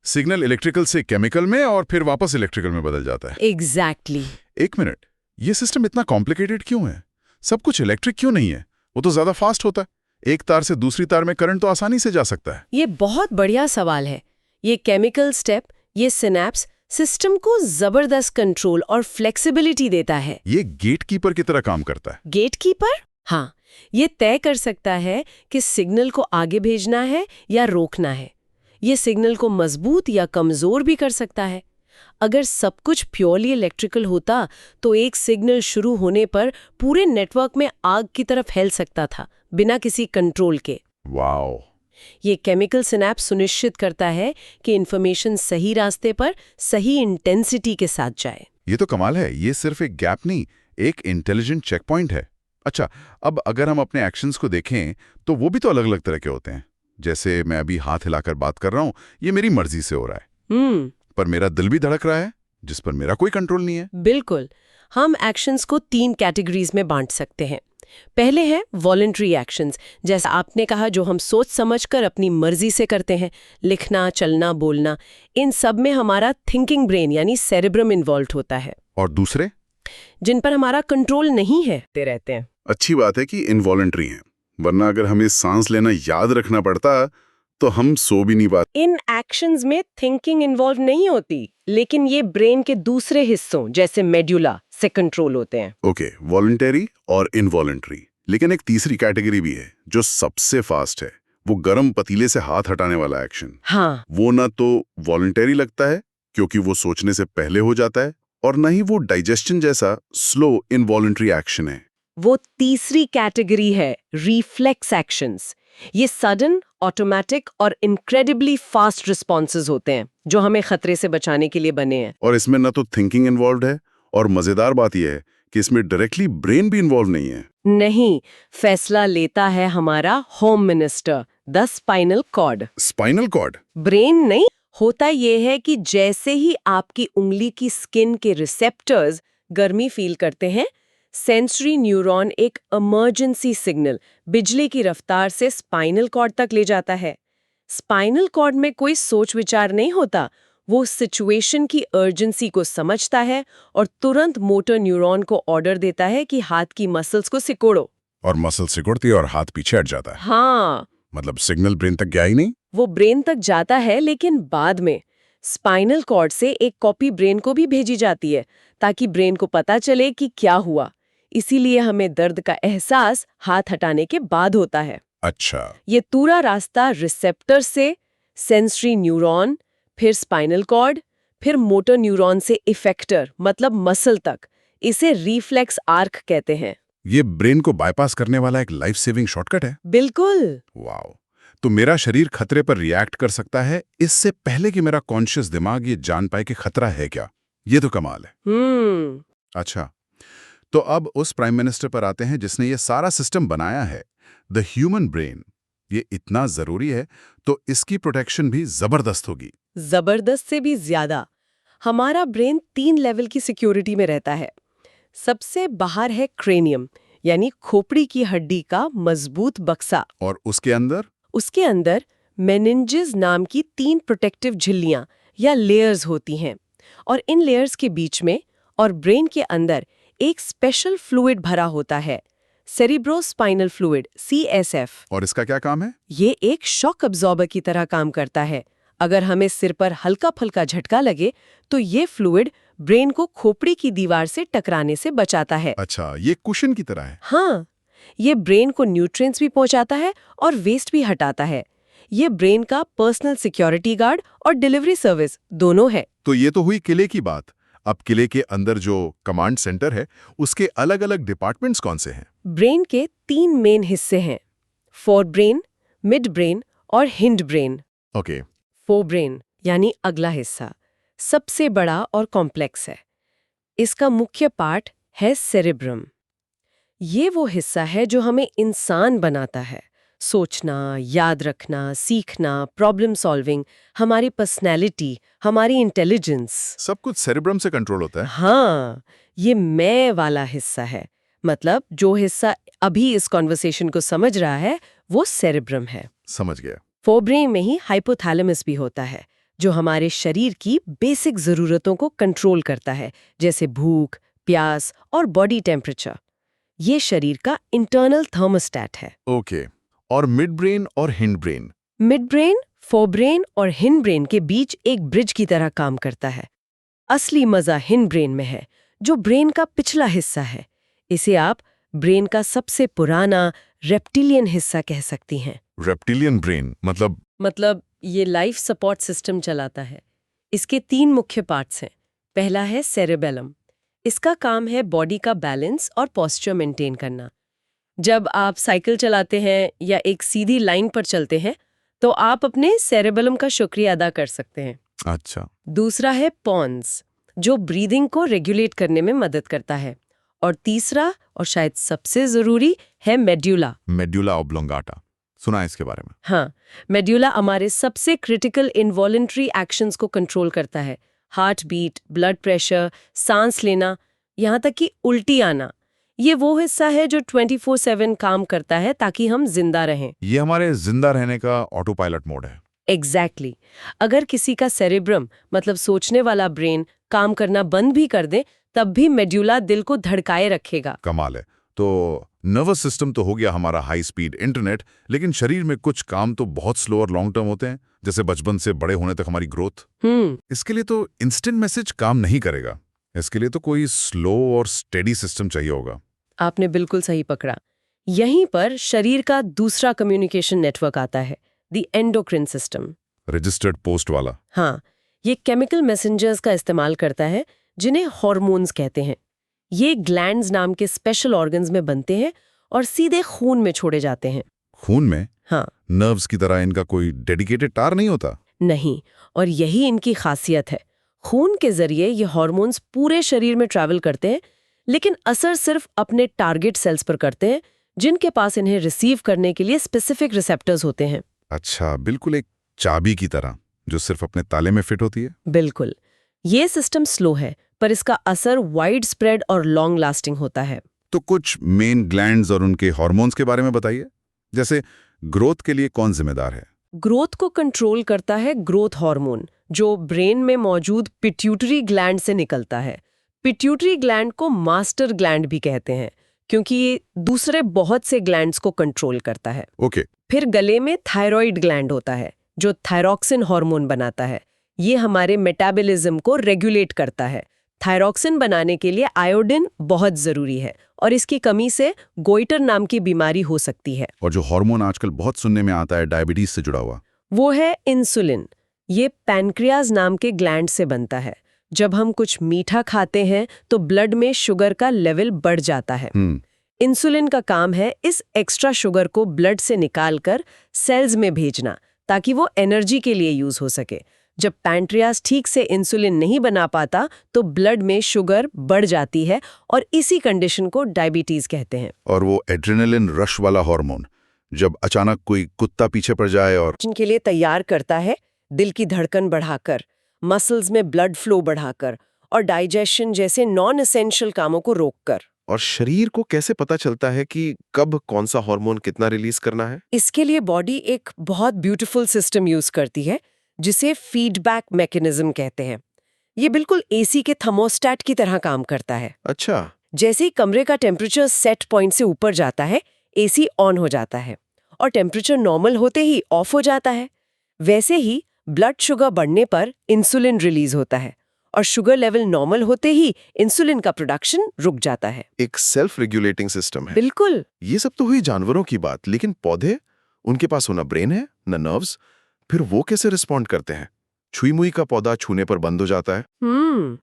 सिग्नल इलेक्ट्रिकल से केमिकल में और फिर वापस इलेक्ट्रिकल में बदल जाता है। एग्जैक्टली। एक मिनट, ये सिस्टम इतना कॉम्प्लिकेटेड क्यों है? सब कुछ इलेक्ट्रिक क्यों नहीं है? वो तो ज्यादा फास्ट होता है। एक तार से दूसरी तार में करंट तो आसानी से जा सकता है। ये बहुत बढ़िया सवाल है। ये केमिकल स्टेप, ये सिनेप्स सिस्टम को जबरदस्त कंट्रोल और फ्लेक्सिबिलिटी देता है। ये गेटकीपर की तरह काम करता है। गेटकीपर? हाँ, ये तय कर सकता है कि सिग्नल को आगे भेजना है या रोकना है। ये सिग्नल को मजबूत या कमजोर भी कर सकता है। अगर सब कुछ प्योरली इलेक्ट्रिकल होता तो एक सिग्नल शुरू होने पर पूरे नेटवर्क में आग की तरह फैल सकता था, बिना किसी कंट्रोल के। वाओ! ये केमिकल सिनेप्स सुनिश्चित करता है कि इंफॉर्मेशन सही रास्ते पर सही इंटेंसिटी के साथ जाए। ये तो कमाल है। ये सिर्फ एक गैप नहीं, एक इंटेलिजेंट चेक पॉइंट है। अच्छा, अब अगर हम अपने एक्शंस को देखें तो वो भी तो अलग अलग तरह के होते हैं। जैसे मैं अभी हाथ हिलाकर बात कर रहा हूँ, ये मेरी मर्जी से हो रहा है। पर मेरा दिल भी धड़क रहा है, जिस पर मेरा कोई कंट्रोल नहीं है। बिल्कुल। हम एक्शंस को 3 कैटेगरीज में बांट सकते हैं। पहले है वॉलंटरी एक्शंस, जैसा आपने कहा, जो हम सोच समझकर अपनी मर्जी से करते हैं। लिखना, चलना, बोलना, इन सब में हमारा थिंकिंग ब्रेन यानी सेरेब्रम इन्वॉल्व होता है। और दूसरे? जिन पर हमारा कंट्रोल नहीं है, ते रहते हैं। अच्छी बात है कि इनवॉलंटरी हैं, वरना अगर हमें सांस लेना याद रखना पड़ता तो हम सो भी नहीं पाते। इन एक्शंस में थिंकिंग इन्वॉल्व नहीं होती। लेकिन ये ब्रेन के दूसरे हिस्सों जैसे मेड्यूला से कंट्रोल होते हैं। ओके, वॉलंटरी और इनवॉलंटरी। लेकिन एक तीसरी कैटेगरी भी है जो सबसे फास्ट है, वो गरम पतीले से हाथ हटाने वाला एक्शन। हाँ, वो ना तो वॉलंटरी लगता है क्योंकि वो सोचने से पहले हो जाता है, और ना ही वो डाइजेशन जैसा स्लो इनवॉलंटरी एक्शन है। वो तीसरी कैटेगरी है रिफ्लेक्स एक्शंस। ये सडन, ऑटोमेटिक और इनक्रेडिबली फास्ट रिस्पॉन्सेज होते हैं जो हमें खतरे से बचाने के लिए बने हैं। और इसमें ना तो थिंकिंग इन्वॉल्व है, और मजेदार बात यह है कि इसमें डायरेक्टली ब्रेन भी इन्वॉल्व नहीं है। नहीं, फैसला लेता है हमारा home minister, the spinal cord. Spinal cord? Brain नहीं, होता यह है कि जैसे ही आपकी उंगली की स्किन के रिसेप्टर्स गर्मी फील करते हैं, सेंसरी न्यूरॉन एक इमरजेंसी सिग्नल बिजली की रफ्तार से स्पाइनल कॉर्ड तक ले जाता है। स्पाइनल कॉर्ड में कोई सोच विचार नहीं होता, वो सिचुएशन की अर्जेंसी को समझता है और तुरंत मोटर न्यूरॉन को ऑर्डर देता है कि हाथ की मसल्स को सिकोड़ो। और मसल सिकुड़ती है और हाथ पीछे हट जाता है। हाँ, मतलब सिग्नल ब्रेन तक गया ही नहीं। वो ब्रेन तक जाता है, लेकिन बाद में स्पाइनल कॉर्ड से एक कॉपी ब्रेन को भी भेजी जाती है ताकि ब्रेन को पता चले कि क्या हुआ। इसीलिए हमें दर्द का एहसास हाथ हटाने के बाद होता है। अच्छा, ये पूरा रास्ता रिसेप्टर से सेंसरी न्यूरॉन, फिर स्पाइनल कॉर्ड, फिर मोटर न्यूरॉन से इफेक्टर मतलब मसल तक, इसे रिफ्लेक्स आर्क कहते हैं। ये ब्रेन को बाईपास करने वाला एक लाइफ सेविंग शॉर्टकट है। बिल्कुल। वाओ! तो मेरा शरीर खतरे पर रिएक्ट कर सकता है इससे पहले कि मेरा कॉन्शियस दिमाग ये जान पाए कि खतरा है क्या। ये तो कमाल है। अच्छा, तो अब उस प्राइम मिनिस्टर पर आते हैं जिसने ये सारा सिस्टम बनाया है, द ह्यूमन ब्रेन। ये इतना जरूरी है तो इसकी प्रोटेक्शन भी जबरदस्त होगी। जबरदस्त से भी ज्यादा। हमारा ब्रेन 3 लेवल की सिक्योरिटी में रहता है। सबसे बाहर है क्रेनियम, यानी खोपड़ी की हड्डी का मजबूत बक्सा। और उसके अंदर? उसके अंदर मेनिंजेस नाम की 3 प्रोटेक्टिव झिल्लियां या लेयर्स होती हैं, और इन लेयर्स के बीच में और ब्रेन के अंदर एक स्पेशल फ्लूइड भरा होता है, सेरिब्रोस्पाइनल फ्लूइड, CSF। और इसका क्या काम है? ये एक शॉक अब्जॉर्बर की तरह काम करता है। अगर हमें सिर पर हल्का फुल्का झटका लगे तो ये फ्लूइड ब्रेन को खोपड़ी की दीवार से टकराने से बचाता है। अच्छा, ये कुशन की तरह है। हाँ, ये ब्रेन को न्यूट्रिएंट्स भी पहुंचाता है और वेस्ट भी हटाता है। ये ब्रेन का पर्सनल सिक्योरिटी गार्ड और डिलीवरी सर्विस दोनों है। तो ये तो हुई किले की बात। अब किले के अंदर जो कमांड सेंटर है उसके अलग-अलग डिपार्टमेंट्स कौन से हैं? ब्रेन के 3 मेन हिस्से हैं, फोर ब्रेन, मिड ब्रेन और hind brain. Okay. Fore brain यानी अगला हिस्सा सबसे बड़ा और कॉम्प्लेक्स है। इसका मुख्य पार्ट है सेरेब्रम। ये वो हिस्सा है जो हमें इंसान बनाता है। सोचना, याद रखना, सीखना, प्रॉब्लम सॉल्विंग, हमारी पर्सनैलिटी, हमारी इंटेलिजेंस, सब कुछ सेरेब्रम से कंट्रोल होता है। हाँ, ये मैं वाला हिस्सा है। मतलब जो हिस्सा अभी इस कॉन्वर्सेशन को समझ रहा है वो सेरेब्रम है। समझ गया। फोरब्रेन में ही हाइपोथैलेमस भी होता है जो हमारे शरीर की बेसिक जरूरतों को कंट्रोल करता है, जैसे भूख, प्यास और बॉडी टेम्परेचर। ये शरीर का इंटरनल थर्मोस्टैट है। ओके। और मिड ब्रेन और hind brain? Mid brain forebrain और हिंड ब्रेन के बीच एक ब्रिज की तरह काम करता है। असली मजा हिंड ब्रेन में है, जो ब्रेन का पिछला हिस्सा है। इसे आप ब्रेन का सबसे पुराना रेप्टिलियन हिस्सा कह सकती हैं। रेप्टिलियन ब्रेन मतलब ये लाइफ सपोर्ट सिस्टम चलाता है। इसके 3 मुख्य पार्ट्स हैं। पहला है सेरेबेलम। इसका काम है बॉडी का बैलेंस और पोस्चर मेंटेन करना। जब आप साइकिल चलाते हैं या एक सीधी लाइन पर चलते हैं तो आप अपने सेरेबेलम का शुक्रिया अदा कर सकते हैं। अच्छा। दूसरा है पॉन्स, जो ब्रीदिंग को रेगुलेट करने में मदद करता है। और तीसरा और शायद सबसे जरूरी है मेड्यूला। मेड्यूला ऑब्लोंगाटा, सुना है इसके बारे में। हाँ, मेड्यूला हमारे सबसे क्रिटिकल इनवॉलंटरी एक्शंस को कंट्रोल करता है। हार्ट बीट, ब्लड प्रेशर, सांस लेना, यहाँ तक कि उल्टी आना। ये वो हिस्सा है जो 24/7 काम करता है ताकि हम जिंदा रहें। ये हमारे जिंदा रहने का ऑटो पायलट मोड है। एग्जैक्टली। अगर किसी का सेरेब्रम मतलब सोचने वाला ब्रेन काम करना बंद भी कर दे, तब भी मेड्यूला दिल को धड़काए रखेगा। कमाल है। तो नर्वस सिस्टम तो हो गया हमारा हाई स्पीड इंटरनेट, लेकिन शरीर में कुछ काम तो बहुत स्लो और लॉन्ग टर्म होते हैं, जैसे बचपन से बड़े होने तक हमारी ग्रोथ। इसके लिए तो इंस्टेंट मैसेज काम नहीं करेगा। इसके लिए तो कोई स्लो और स्टेडी सिस्टम चाहिए होगा। आपने बिल्कुल सही पकड़ा। यहीं पर शरीर का दूसरा कम्युनिकेशन नेटवर्क आता है, the endocrine system. Registered post वाला। हाँ, ये केमिकल मैसेंजर्स का इस्तेमाल करता है जिन्हें हार्मोन्स कहते हैं। ये ग्लैंड्स नाम के स्पेशल ऑर्गन्स में बनते हैं और सीधे खून में छोड़े जाते हैं। खून में? हाँ। नर्व्स की तरह इनका कोई डेडिकेटेड तार नहीं होता? नहीं, और यही इनकी खासियत है। खून के जरिए ये हार्मोन्स पूरे शरीर में ट्रैवल करते हैं, लेकिन असर सिर्फ अपने टारगेट सेल्स पर करते हैं, जिनके पास इन्हें रिसीव करने के लिए स्पेसिफिक रिसेप्टर्स होते हैं। अच्छा, बिल्कुल एक चाबी की तरह जो सिर्फ अपने ताले में फिट होती है। बिल्कुल। ये सिस्टम स्लो है, पर इसका असर वाइड स्प्रेड और लॉन्ग लास्टिंग होता है। तो कुछ मेन ग्लैंड्स और उनके हार्मोन्स के बारे में बताइए। जैसे ग्रोथ के लिए कौन जिम्मेदार है? ग्रोथ को कंट्रोल करता है ग्रोथ हार्मोन, जो ब्रेन में मौजूद पिट्यूटरी ग्लैंड से निकलता है। पिट्यूटरी ग्लैंड को मास्टर ग्लैंड भी कहते हैं, क्योंकि ये दूसरे बहुत से ग्लैंड्स को कंट्रोल करता है। ओके। फिर गले में थायराइड ग्लैंड होता है, जो थायरॉक्सिन हार्मोन बनाता है। ये हमारे मेटाबॉलिज्म को रेगुलेट करता है। थायरॉक्सिन बनाने के लिए आयोडीन बहुत जरूरी है, और इसकी कमी से गोइटर नाम की बीमारी हो सकती है। और जो हार्मोन आजकल बहुत सुनने में आता है डायबिटीज से जुड़ा हुआ, वो है इंसुलिन। ये पैनक्रियाज नाम के ग्लैंड से बनता है। जब हम कुछ मीठा खाते हैं तो ब्लड में शुगर का लेवल बढ़ जाता है। इंसुलिन का काम है इस एक्स्ट्रा शुगर को ब्लड से निकालकर सेल्स में भेजना, ताकि वो एनर्जी के लिए यूज हो सके। जब पैनक्रियाज ठीक से इंसुलिन नहीं बना पाता तो ब्लड में शुगर बढ़ जाती है, और इसी कंडीशन को डायबिटीज कहते हैं। और वो एड्रेनालिन रश वाला हार्मोन जब अचानक कोई कुत्ता पीछे पड़ जाए और जिनके लिए तैयार करता है, दिल की धड़कन बढ़ाकर, मसल्स में ब्लड फ्लो बढ़ाकर, और डाइजेशन जैसे नॉन एसेंशियल कामों को रोककर। और शरीर को कैसे पता चलता है कि कब कौन सा हार्मोन कितना रिलीज करना है? इसके लिए बॉडी एक बहुत ब्यूटीफुल सिस्टम यूज करती है, जिसे फीडबैक मैकेनिज्म कहते हैं। ये बिल्कुल एसी के थर्मोस्टेट की तरह काम करता है। अच्छा। जैसे ही कमरे का टेम्परेचर सेट पॉइंट से ऊपर जाता है, एसी ऑन हो जाता है, और टेम्परेचर नॉर्मल होते ही ऑफ हो जाता है। वैसे ही ब्लड शुगर बढ़ने पर इंसुलिन रिलीज होता है, और शुगर लेवल नॉर्मल होते ही इंसुलिन का प्रोडक्शन रुक जाता है। एक सेल्फ रेगुलेटिंग सिस्टम है। बिल्कुल। ये सब तो हुई जानवरों की बात, लेकिन पौधे, उनके पास ना ब्रेन है ना नर्व्स, फिर वो कैसे रिस्पॉन्ड करते हैं? छुई मुई का पौधा छूने पर बंद हो जाता है।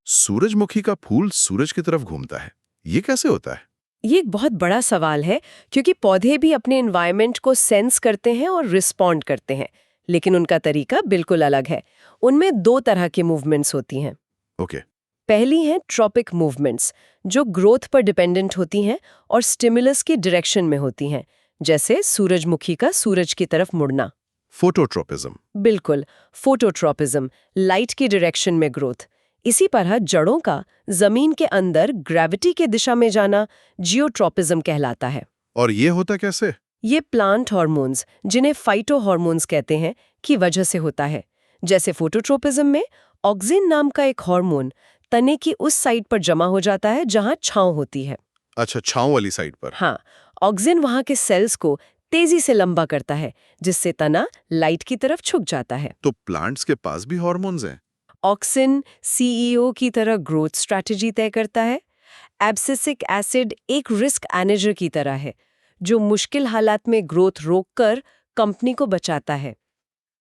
सूरजमुखी का फूल सूरज की तरफ घूमता है। ये कैसे होता है? ये एक बहुत बड़ा सवाल है, क्योंकि पौधे भी अपने एनवायरनमेंट को सेंस करते हैं और रिस्पॉन्ड करते हैं, लेकिन उनका तरीका बिल्कुल अलग है। उनमें दो तरह की मूवमेंट्स होती हैं। ओके। पहली हैं ट्रॉपिक मूवमेंट्स, जो ग्रोथ पर डिपेंडेंट होती हैं और स्टिमुलस की डायरेक्शन में होती हैं, जैसे सूरजमुखी का सूरज की तरफ मुड़ना। फोटोट्रोपिज्म। बिल्कुल, फोटोट्रोपिज्म, लाइट की डायरेक्शन में ग्रोथ। इसी तरह जड़ों का जमीन के अंदर ग्रेविटी के दिशा में जाना जियोट्रोपिज्म कहलाता है। और ये होता कैसे? ये प्लांट हार्मोन्स, जिन्हें फाइटो हार्मोन्स कहते हैं, की वजह से होता है। जैसे फोटोट्रोपिज्म में ऑक्सिन नाम का एक हार्मोन तने की उस साइड पर जमा हो जाता है जहां छांव होती है। अच्छा, छांव वाली साइड पर। हाँ, ऑक्सिन वहां के सेल्स को तेजी से लंबा करता है, जिससे तना लाइट की तरफ झुक जाता है। तो प्लांट्स के पास भी हार्मोन्स हैं? ऑक्सिन सीईओ की तरह ग्रोथ स्ट्रैटेजी तय करता है। एब्सिसिक एसिड एक रिस्क मैनेजर की तरह है, जो मुश्किल हालात में ग्रोथ रोककर कंपनी को बचाता है।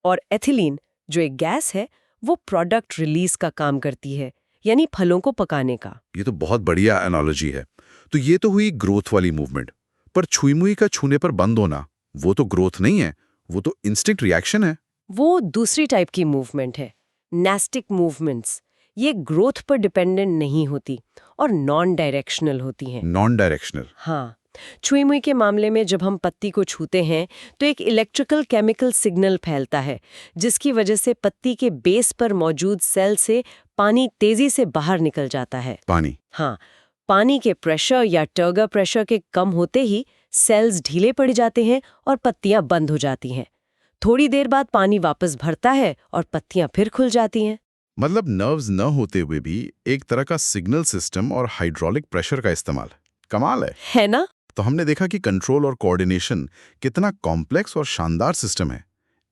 और एथिलीन, जो एक गैस है, वो प्रोडक्ट रिलीज का काम करती है, यानी फलों को पकाने का। ये तो बहुत बढ़िया एनालॉजी है। तो ये तो हुई ग्रोथ वाली मूवमेंट, पर छुई मुई का छूने पर बंद होना, वो तो ग्रोथ नहीं है, वो तो इंस्टिंक्ट रिएक्शन है। वो दूसरी टाइप की मूवमेंट है, नेस्टिक मूवमेंट्स। ये ग्रोथ पर डिपेंडेंट नहीं होती और नॉन डायरेक्शनल होती हैं। Non directional? हाँ, छुई मुई के मामले में जब हम पत्ती को छूते हैं तो एक इलेक्ट्रिकल केमिकल सिग्नल फैलता है, जिसकी वजह से पत्ती के बेस पर मौजूद सेल से पानी तेजी से बाहर निकल जाता है। पानी? हाँ, पानी के प्रेशर या टर्गर प्रेशर के कम होते ही सेल्स ढीले पड़ जाते हैं और पत्तियां बंद हो जाती हैं। थोड़ी देर बाद पानी वापस भरता है और पत्तियां फिर खुल जाती हैं। मतलब नर्व्स न होते हुए भी एक तरह का सिग्नल सिस्टम और हाइड्रोलिक प्रेशर का इस्तेमाल। कमाल है है ना? तो हमने देखा कि कंट्रोल और कोऑर्डिनेशन कितना कॉम्प्लेक्स और शानदार सिस्टम है।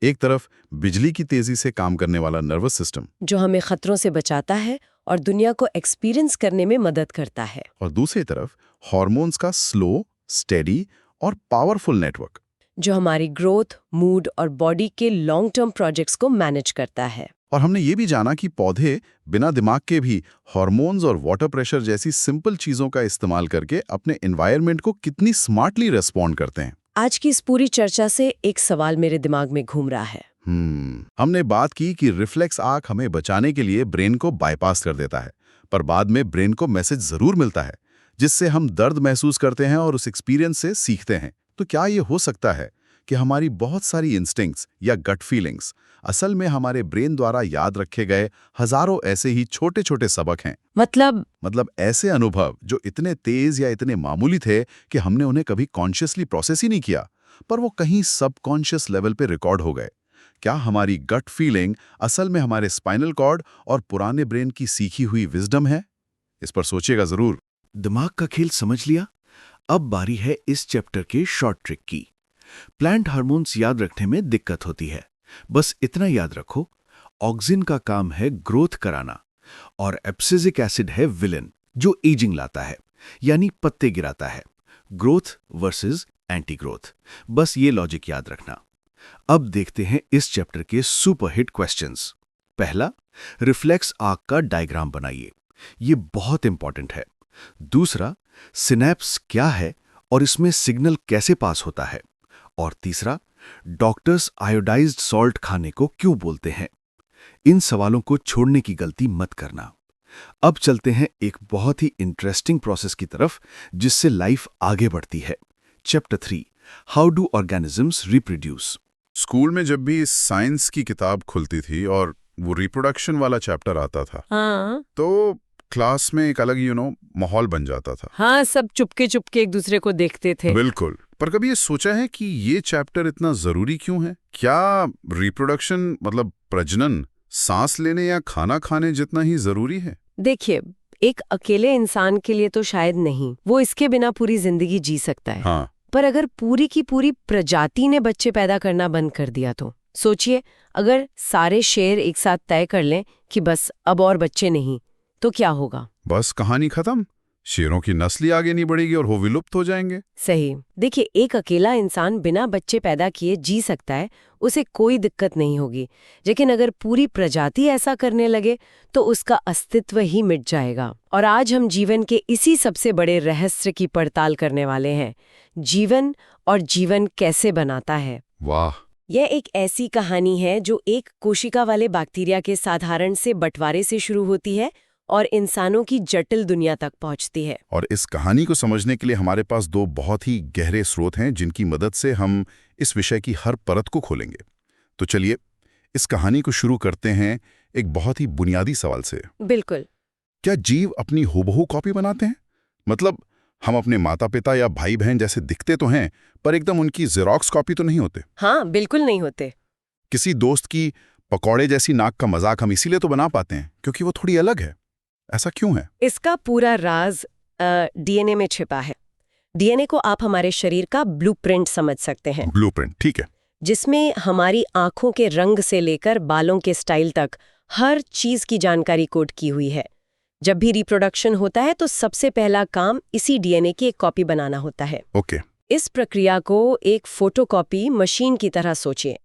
एक तरफ बिजली की तेजी से काम करने वाला नर्वस सिस्टम, जो हमें खतरों से बचाता है और दुनिया को एक्सपीरियंस करने में मदद करता है। और दूसरी तरफ हार्मोन्स का स्लो, स्टेडी और पावरफुल नेटवर्क, जो हमारी ग्रोथ, मूड और बॉडी के लॉन्ग टर्म प्रोजेक्ट्स को मैनेज करता है। और हमने ये भी जाना कि पौधे बिना दिमाग के भी हार्मोन्स और वाटर प्रेशर जैसी सिंपल चीजों का इस्तेमाल करके अपने एनवायरनमेंट को कितनी स्मार्टली रिस्पॉन्ड करते हैं। आज की इस पूरी चर्चा से एक सवाल मेरे दिमाग में घूम रहा है। हमने बात की कि रिफ्लेक्स आंख हमें बचाने के लिए ब्रेन को बाईपास कर देता है, पर बाद में ब्रेन को मैसेज जरूर मिलता है जिससे हम दर्द महसूस करते हैं और उस एक्सपीरियंस से सीखते हैं। तो क्या ये हो सकता है कि हमारी बहुत सारी इंस्टिंक्ट्स या गट फीलिंग्स असल में हमारे ब्रेन द्वारा याद रखे गए हजारों ऐसे ही छोटे छोटे सबक हैं? मतलब ऐसे अनुभव जो इतने तेज या इतने मामूली थे कि हमने उन्हें कभी कॉन्शियसली प्रोसेस ही नहीं किया, पर वो कहीं सबकॉन्शियस लेवल पे रिकॉर्ड हो गए। क्या हमारी गट फीलिंग असल में हमारे स्पाइनल कॉर्ड और पुराने ब्रेन की सीखी हुई विजडम है? इस पर सोचिएगा जरूर। दिमाग का खेल समझ लिया? अब बारी है इस चैप्टर के शॉर्ट ट्रिक की। प्लांट हार्मोन्स याद रखने में दिक्कत होती है, बस इतना याद रखो, ऑक्सिन का काम है ग्रोथ कराना और एब्सिसिक एसिड है विलेन जो एजिंग लाता है, यानी पत्ते गिराता है। ग्रोथ वर्सेस एंटी ग्रोथ, बस ये लॉजिक याद रखना। अब देखते हैं इस चैप्टर के सुपरहिट क्वेश्चंस। पहला, रिफ्लेक्स आर्क का डायग्राम बनाइए, ये बहुत इंपॉर्टेंट है। दूसरा, सिनेप्स क्या है और इसमें सिग्नल कैसे पास होता है। और तीसरा, डॉक्टर्स आयोडाइज्ड सॉल्ट खाने को क्यों बोलते हैं। इन सवालों को छोड़ने की गलती मत करना। अब चलते हैं एक बहुत ही इंटरेस्टिंग प्रोसेस की तरफ जिससे लाइफ आगे बढ़ती है। Chapter 3, how do organisms reproduce. School में जब भी साइंस की किताब खुलती थी और वो रिप्रोडक्शन वाला चैप्टर आता था, तो क्लास में एक अलग माहौल बन जाता था। हाँ, सब चुपके चुपके एक दूसरे को देखते थे। बिल्कुल। पर कभी ये सोचा है कि ये चैप्टर इतना जरूरी क्यों है? क्या रिप्रोडक्शन मतलब प्रजनन सांस लेने या खाना खाने जितना ही जरूरी है? देखिए, एक अकेले इंसान के लिए तो शायद नहीं, वो इसके बिना पूरी जिंदगी जी सकता है। हाँ। पर अगर पूरी की पूरी प्रजाति ने बच्चे पैदा करना बंद कर दिया तो सोचिए, अगर सारे शेर एक साथ तय कर लें कि बस अब और बच्चे नहीं, तो क्या होगा? बस कहानी खत्म। शेरों की नस्ल ही आगे नहीं बढ़ेगी और वो विलुप्त हो जाएंगे। सही। देखिए, एक अकेला इंसान बिना बच्चे पैदा किए जी सकता है, उसे कोई दिक्कत नहीं होगी। लेकिन अगर पूरी प्रजाति ऐसा करने लगे तो उसका अस्तित्व ही मिट जाएगा। और आज हम जीवन के इसी सबसे बड़े रहस्य की पड़ताल करने वाले हैं, जीवन और जीवन कैसे बनाता है। वाह। यह एक ऐसी कहानी है जो एक कोशिका वाले बैक्टीरिया के साधारण से बंटवारे से शुरू होती है और इंसानों की जटिल दुनिया तक पहुंचती है। और इस कहानी को समझने के लिए हमारे पास दो बहुत ही गहरे स्रोत हैं जिनकी मदद से हम इस विषय की हर परत को खोलेंगे। तो चलिए इस कहानी को शुरू करते हैं एक बहुत ही बुनियादी सवाल से। बिल्कुल। क्या जीव अपनी हूबहू कॉपी बनाते हैं? मतलब हम अपने माता पिता या भाई बहन जैसे दिखते तो हैं, पर एकदम उनकी जेरोक्स कॉपी तो नहीं होते। हाँ, बिल्कुल नहीं होते। किसी दोस्त की पकौड़े जैसी नाक का मजाक हम इसीलिए तो बना पाते हैं क्योंकि वो थोड़ी अलग है। ऐसा क्यों है? इसका पूरा राज डीएनए में छिपा है। डीएनए को आप हमारे शरीर का ब्लूप्रिंट समझ सकते हैं। ब्लूप्रिंट, ठीक है। जिसमें हमारी आंखों के रंग से लेकर बालों के स्टाइल तक हर चीज की जानकारी कोड की हुई है। जब भी रिप्रोडक्शन होता है तो सबसे पहला काम इसी डीएनए की एक कॉपी बनाना होता है। ओके। इस प्रक्रिया को एक फोटोकॉपी मशीन की तरह सोचिए।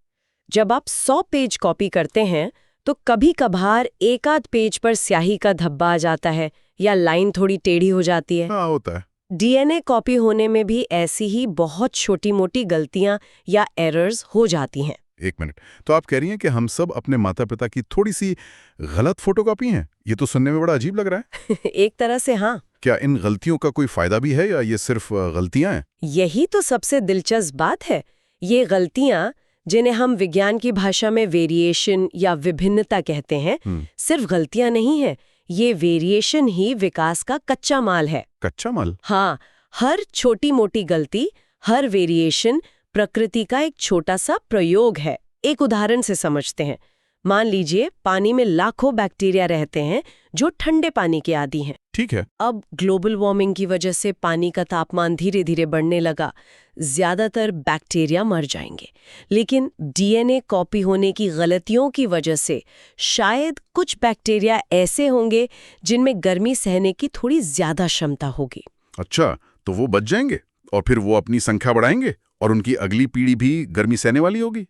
जब आप 100 पेज कॉपी करते हैं तो कभी कभार एक आध पेज पर स्याही का धब्बा आ जाता है या लाइन थोड़ी टेढ़ी हो जाती है। हाँ, होता है। डीएनए कॉपी होने में भी ऐसी ही बहुत छोटी-मोटी गलतियां या एरर्स हो जाती हैं। एक मिनट, तो आप कह रही हैं कि हम सब अपने माता पिता की थोड़ी सी गलत फोटोकॉपी हैं? ये तो सुनने में बड़ा अजीब लग रहा है। एक तरह से हाँ। क्या इन गलतियों का कोई फायदा भी है या ये सिर्फ गलतियां हैं? यही तो सबसे दिलचस्प बात है। ये गलतियां, जिन्हें हम विज्ञान की भाषा में वेरिएशन या विभिन्नता कहते हैं, सिर्फ गलतियां नहीं है, ये वेरिएशन ही विकास का कच्चा माल है। कच्चा माल? हाँ, हर छोटी मोटी गलती, हर वेरिएशन प्रकृति का एक छोटा सा प्रयोग है। एक उदाहरण से समझते हैं। मान लीजिए पानी में लाखों बैक्टीरिया रहते हैं जो ठंडे पानी के आदी हैं। ठीक है। अब ग्लोबल वार्मिंग की वजह से पानी का तापमान धीरे धीरे बढ़ने लगा, ज्यादातर बैक्टीरिया मर जाएंगे। लेकिन डीएनए कॉपी होने की गलतियों की वजह से शायद कुछ बैक्टीरिया ऐसे होंगे जिनमें गर्मी सहने की थोड़ी ज्यादा क्षमता होगी। अच्छा, तो वो बच जाएंगे और फिर वो अपनी संख्या बढ़ाएंगे और उनकी अगली पीढ़ी भी गर्मी सहने वाली होगी।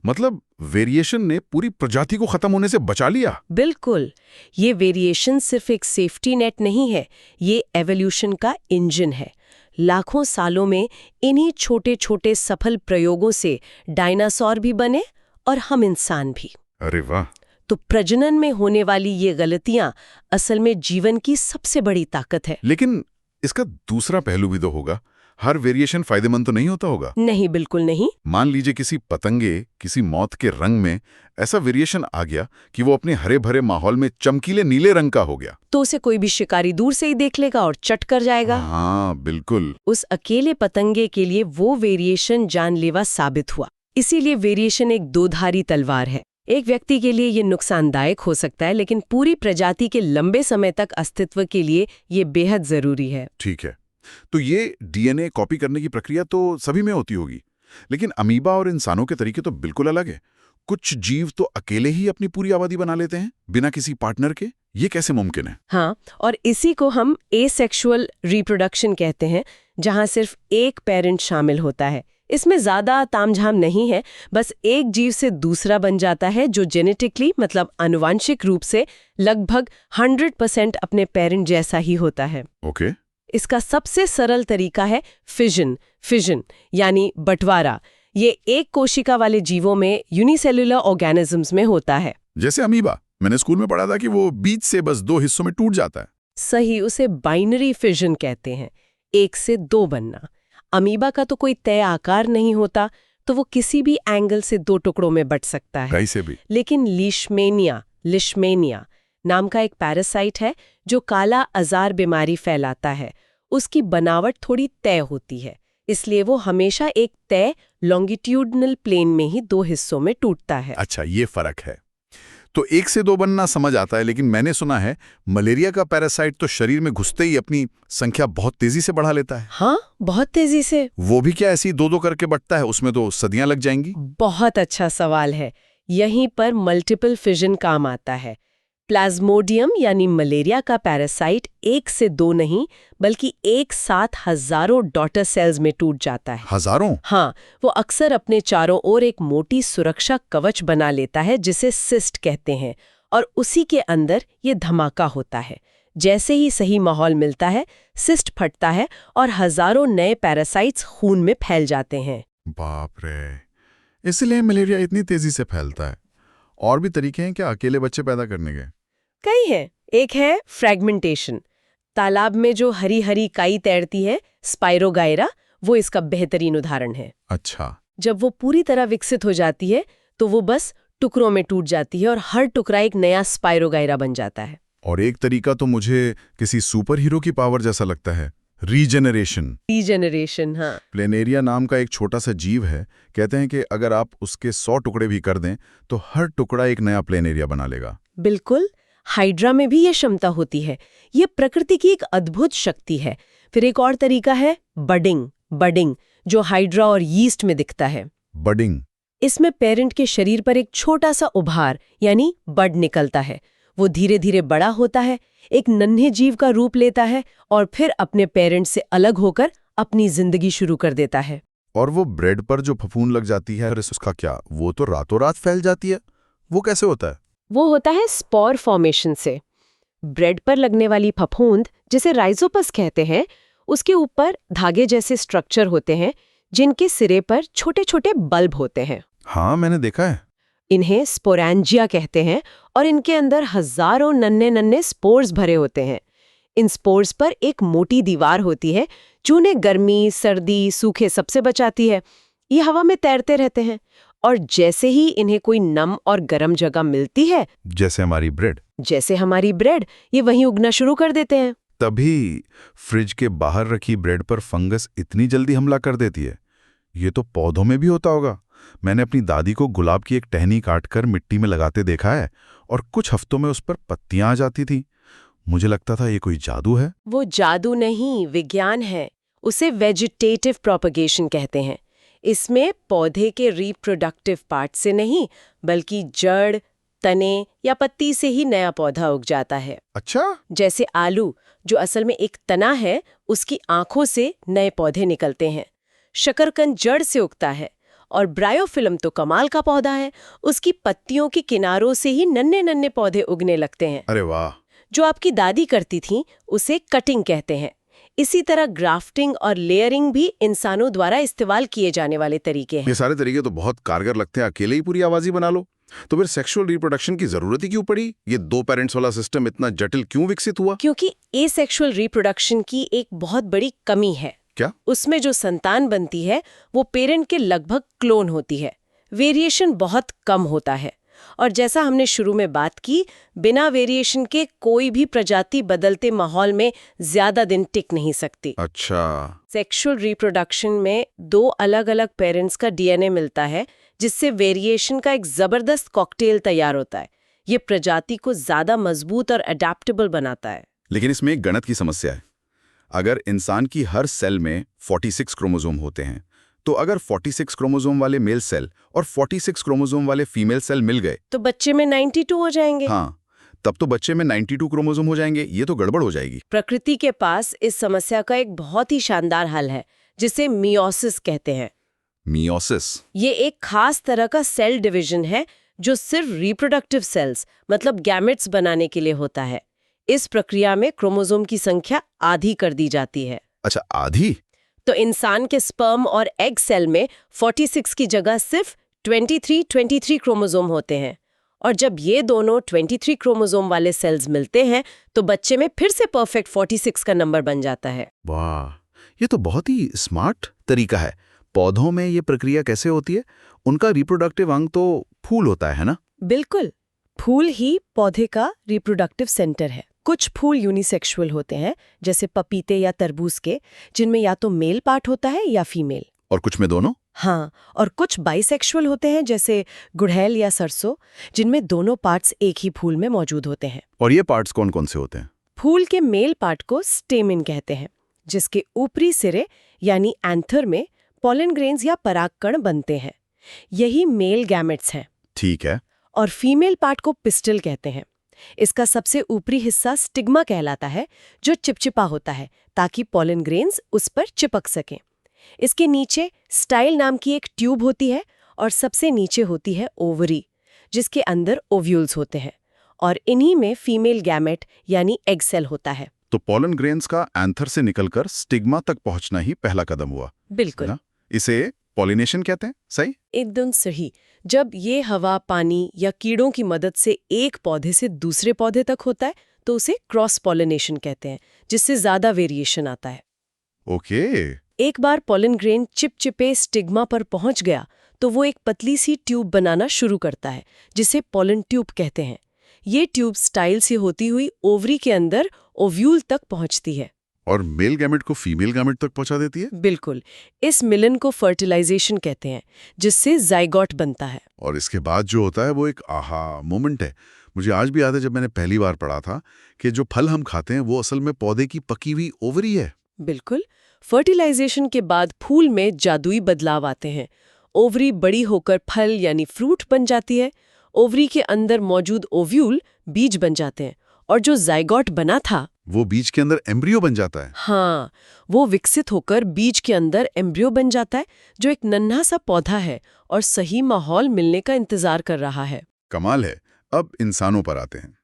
मतलब वेरिएशन ने पूरी प्रजाति को खत्म होने से बचा लिया। बिल्कुल, ये वेरिएशन सिर्फ एक सेफ्टी नेट नहीं है, ये एवोल्यूशन का इंजन है। लाखों सालों में इन्हीं छोटे छोटे सफल प्रयोगों से डायनासोर भी बने और हम इंसान भी। अरे वाह! तो प्रजनन में होने वाली ये गलतियां असल में जीवन की सबसे बड़ी ताकत है। लेकिन इसका दूसरा पहलू भी तो होगा। हर वेरिएशन फायदेमंद तो नहीं होता होगा। नहीं, बिल्कुल नहीं। मान लीजिए किसी पतंगे, किसी मौत के रंग में ऐसा वेरिएशन आ गया कि वो अपने हरे भरे माहौल में चमकीले नीले रंग का हो गया, तो उसे कोई भी शिकारी दूर से ही देख लेगा और चट कर जाएगा। हाँ बिल्कुल। उस अकेले पतंगे के लिए वो वेरिएशन जानलेवा साबित हुआ। इसीलिए वेरिएशन एक दोधारी तलवार है। एक व्यक्ति के लिए ये नुकसानदायक हो सकता है, लेकिन पूरी प्रजाति के लंबे समय तक अस्तित्व के लिए ये बेहद जरूरी है। ठीक है, तो ये डीएनए कॉपी करने की प्रक्रिया तो सभी में होती होगी, लेकिन अमीबा और इंसानों के तरीके तो बिल्कुल अलग है। कुछ जीव तो अकेले ही अपनी पूरी आबादी बना लेते हैं बिना किसी पार्टनर के। ये कैसे मुमकिन है? हाँ, और इसी को हम एसेक्सुअल रिप्रोडक्शन कहते हैं, जहां सिर्फ एक पेरेंट शामिल होता है। इसमें ज्यादा तामझाम नहीं है, बस एक जीव से दूसरा बन जाता है जो जेनेटिकली मतलब आनुवांशिक रूप से लगभग 100% अपने पेरेंट जैसा ही होता है। ओके। इसका सबसे सरल तरीका है फिजन यानी बंटवारा। ये एक कोशिका वाले जीवों में यूनिसेलुलर ऑर्गेनिजम्स में होता है। जैसे अमीबा, मैंने स्कूल में पढ़ा था कि वो बीज से बस 2 हिस्सों में टूट जाता है। सही, उसे बाइनरी फिजन कहते हैं, 1 से 2 बनना। अमीबा का तो कोई तय आकार नहीं होता, तो वो किसी भी एंगल से 2 टुकड़ों में बंट सकता है। कैसे भी। लेकिन लिशमेनिया नाम का एक पैरासाइट है जो काला अजार बीमारी फैलाता है। उसकी बनावट थोड़ी तय होती है, इसलिए वो हमेशा एक तय लॉन्गिट्यूडनल प्लेन में ही 2 हिस्सों में टूटता है। अच्छा, ये फर्क है। तो 1 से 2 बनना समझ आता है, लेकिन मैंने सुना है मलेरिया का पैरासाइट तो शरीर में घुसते ही अपनी संख्या बहुत तेजी से बढ़ा लेता है। हाँ, बहुत तेजी से। वो भी क्या ऐसी 2-2 करके बढ़ता है? उसमें तो सदियां लग जाएंगी। बहुत अच्छा सवाल है। यहीं पर मल्टीपल फिजन काम आता है। प्लाज्मोडियम यानी मलेरिया का पैरासाइट 1 से 2 नहीं, बल्कि एक साथ हजारों डॉटर सेल्स में टूट जाता है। हजारों? हाँ, वो अक्सर अपने चारों ओर एक मोटी सुरक्षा कवच बना लेता है जिसे सिस्ट कहते हैं, और उसी के अंदर ये धमाका होता है। जैसे ही सही माहौल मिलता है, सिस्ट फटता है और हजारों नए पैरासाइट्स खून में फैल जाते हैं। बाप रे, इसलिए मलेरिया इतनी तेजी से फैलता है। और भी तरीके हैं क्या अकेले बच्चे पैदा करने के? कई हैं। एक है फ्रैगमेंटेशन। तालाब में जो हरी हरी काई तैरती है, स्पाइरोगायरा, वो इसका बेहतरीन उदाहरण है। अच्छा। जब वो पूरी तरह विकसित हो जाती है तो वो बस टुकड़ों में टूट जाती है और हर टुकड़ा एक नया स्पाइरोगायरा बन जाता है। और एक तरीका तो मुझे किसी सुपर हीरो की पावर जैसा लगता है, रीजेनरेशन। हाँ। प्लेनेरिया नाम का एक छोटा सा जीव है। कहते हैं कि अगर आप उसके 100 टुकड़े भी कर दें तो हर टुकड़ा एक नया प्लेनेरिया बना लेगा। बिल्कुल, हाइड्रा में भी ये क्षमता होती है। ये प्रकृति की एक अद्भुत शक्ति है। फिर एक और तरीका है बडिंग, जो हाइड्रा और यीस्ट में दिखता है। बडिंग? इसमें पेरेंट के शरीर पर एक छोटा सा उभार यानी बड निकलता है। वो धीरे धीरे बड़ा होता है, एक नन्हे जीव का रूप लेता है और फिर अपने पेरेंट से अलग होकर अपनी जिंदगी शुरू कर देता है। और वो ब्रेड पर जो फफूंद लग जाती है, उसका क्या? वो तो रातों रात फैल जाती है। वो कैसे होता है? वो होता है स्पोर फॉर्मेशन से। ब्रेड पर लगने वाली फफूंद, जिसे राइजोपस कहते हैं, उसके ऊपर धागे जैसे स्ट्रक्चर होते हैं जिनके सिरे पर छोटे छोटे बल्ब होते हैं। हाँ, मैंने देखा है। इन्हें स्पोरेंजिया कहते हैं और इनके अंदर हजारों नन्हे नन्हे स्पोर्स भरे होते हैं। इन स्पोर्स पर एक मोटी दीवार होती है जो उन्हें गर्मी, सर्दी, सूखे सबसे बचाती है। ये हवा में तैरते रहते हैं और जैसे ही इन्हें कोई नम और गर्म जगह मिलती है, जैसे हमारी ब्रेड, ये वहीं उगना शुरू कर देते हैं। तभी फ्रिज के बाहर रखी ब्रेड पर फंगस इतनी जल्दी हमला कर देती है। ये तो पौधों में भी होता होगा। मैंने अपनी दादी को गुलाब की एक टहनी काटकर मिट्टी में लगाते देखा है और कुछ हफ्तों में उस पर पत्तियां आ जाती थी। मुझे लगता था ये कोई जादू है। वो जादू नहीं, विज्ञान है। उसे वेजिटेटिव प्रोपगेशन कहते हैं। इसमें पौधे के रिप्रोडक्टिव पार्ट से नहीं, बल्कि जड़, तने या पत्ती से ही नया पौधा उग जाता है। अच्छा, जैसे आलू, जो असल में एक तना है, उसकी आंखों से नए पौधे निकलते हैं। शकरकंद जड़ से उगता है, और ब्रायोफिल्म तो कमाल का पौधा है। उसकी पत्तियों के किनारों से ही नन्हे नन्हे पौधे उगने लगते हैं। अरे वाह। जो आपकी दादी करती थी, उसे कटिंग कहते हैं। इसी तरह ग्राफ्टिंग और लेयरिंग भी इंसानों द्वारा इस्तेमाल किए जाने वाले तरीके हैं। ये सारे तरीके तो बहुत कारगर लगते हैं, अकेले ही पूरी आवाज ही बना लो। तो फिर सेक्सुअल रिप्रोडक्शन की जरूरत ही क्यों पड़ी? ये 2 पेरेंट्स वाला सिस्टम इतना जटिल क्यों विकसित हुआ? क्योंकि एसेक्सुअल रिप्रोडक्शन की एक बहुत बड़ी कमी है। क्या? उसमें जो संतान बनती है वो पेरेंट के लगभग क्लोन होती है। वेरिएशन बहुत कम होता है, और जैसा हमने शुरू में बात की, बिना वेरिएशन के कोई भी प्रजाति बदलते माहौल में ज्यादा दिन टिक नहीं सकती। अच्छा, सेक्सुअल रिप्रोडक्शन में 2 अलग-अलग पेरेंट्स का डीएनए मिलता है, जिससे वेरिएशन का एक जबरदस्त कॉकटेल तैयार होता है। ये प्रजाति को ज्यादा मजबूत और अडेप्टेबल बनाता है। लेकिन इसमें एक गणित की समस्या है। अगर इंसान की हर सेल में 46 क्रोमोसोम होते हैं, तो अगर 46 क्रोमोसोम वाले मेल सेल और 46 क्रोमोसोम वाले फीमेल सेल मिल गए, तो बच्चे में 92 हो जाएंगे। हाँ, तब तो बच्चे में 92 क्रोमोसोम हो जाएंगे। ये तो गड़बड़ हो जाएगी। प्रकृति के पास इस समस्या का एक बहुत ही शानदार हल है, जिसे मियोसिस कहते हैं। मियोसिस। ये एक खास तरह का सेल डिवीजन है जो सिर्फ रिप्रोडक्टिव सेल्स, मतलब गैमेट्स बनाने के लिए होता है। इस प्रक्रिया में क्रोमोसोम की संख्या आधी कर दी जाती है। अच्छा, आधी? तो इंसान के स्पर्म और एग सेल में 46 की जगह सिर्फ 23 क्रोमोसोम होते हैं। और जब ये दोनों 23 क्रोमोसोम वाले सेल्स मिलते हैं, तो बच्चे में फिर से परफेक्ट 46 का नंबर बन जाता है। वाह, ये तो बहुत ही स्मार्ट तरीका है। पौधों में ये प्रक्रिया कैसे होती है? उनका रिप्रोडक्टिव अंग तो फूल होता है ना? बिल्कुल, फूल ही पौधे का रिप्रोडक्टिव सेंटर है। कुछ फूल यूनिसेक्सुअल होते हैं, जैसे पपीते या तरबूज के, जिनमें या तो मेल पार्ट होता है या फीमेल। और कुछ में दोनों? हाँ, और कुछ बाइसेक्सुअल होते हैं, जैसे गुड़हल या सरसों, जिनमें दोनों पार्ट्स एक ही फूल में मौजूद होते हैं। और ये पार्ट्स कौन कौन से होते हैं? फूल के मेल पार्ट को स्टेमिन कहते हैं, जिसके ऊपरी सिरे यानी एंथर में पॉलन ग्रेन्स या परागकण बनते हैं। यही मेल गैमेट्स हैं। ठीक है। और फीमेल पार्ट को पिस्टल कहते हैं। इसका सबसे ऊपरी हिस्सा स्टिग्मा कहलाता है, जो चिपचिपा होता है ताकि पॉलन ग्रेन्स उस पर चिपक सकें। इसके नीचे स्टाइल नाम की एक ट्यूब होती है, और सबसे नीचे होती है ओवरी, जिसके अंदर ओव्यूल्स होते हैं, और इन्हीं में फीमेल गैमेट यानी एग सेल होता है। तो पॉलन ग्रेन्स का एंथर से निकलकर स्टिग्मा तक पहुंचना ही पहला कदम हुआ। बिल्कुल, ना? इसे पॉलिनेशन कहते हैं, सही? एकदम सही। जब ये हवा, पानी या कीड़ों की मदद से एक पौधे से दूसरे पौधे तक होता है, तो उसे क्रॉस पॉलिनेशन कहते हैं, जिससे ज्यादा वेरिएशन आता है। ओके। एक बार पॉलन ग्रेन चिपचिपे स्टिग्मा पर पहुंच गया, तो वो एक पतली सी ट्यूब बनाना शुरू करता है, जिसे पॉलन ट्यूब कहते हैं। ये ट्यूब स्टाइल से होती हुई ओवरी के अंदर ओव्यूल तक पहुंचती है। और मेल गैमेट को फीमेल गैमेट तक पहुंचा देती है? बिल्कुल, इस मिलन को फर्टिलाइजेशन कहते हैं, जिससे जाइगोट बनता है। और इसके बाद जो होता है वो एक आहा मोमेंट है। मुझे आज भी याद है जब मैंने पहली बार पढ़ा था कि जो फल हम खाते हैं वो असल में पौधे की पकी हुई ओवरी है। बिल्कुल, फर्टिलाइजेशन के बाद फूल में जादुई बदलाव आते हैं। ओवरी बड़ी होकर फल यानी फ्रूट बन जाती है। ओवरी के अंदर मौजूद ओव्यूल बीज बन जाते हैं, और जो जाइगोट बना था वो बीज के अंदर एम्ब्रियो बन जाता है। हाँ, वो विकसित होकर बीज के अंदर एम्ब्रियो बन जाता है, जो एक नन्हा सा पौधा है और सही माहौल मिलने का इंतजार कर रहा है। कमाल है। अब इंसानों पर आते हैं।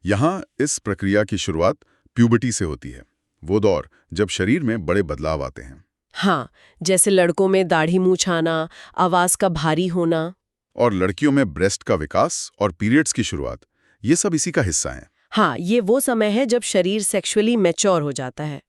यहाँ इस प्रक्रिया की शुरुआत प्यूबर्टी से होती है, वो दौर जब शरीर में बड़े बदलाव आते हैं। हाँ, जैसे लड़कों में दाढ़ी मूंछ आना, आवाज का भारी होना। और लड़कियों में ब्रेस्ट का विकास और पीरियड्स की शुरुआत, ये सब इसी का हिस्सा हैं। हाँ, ये वो समय है जब शरीर सेक्सुअली मैच्योर हो जाता है।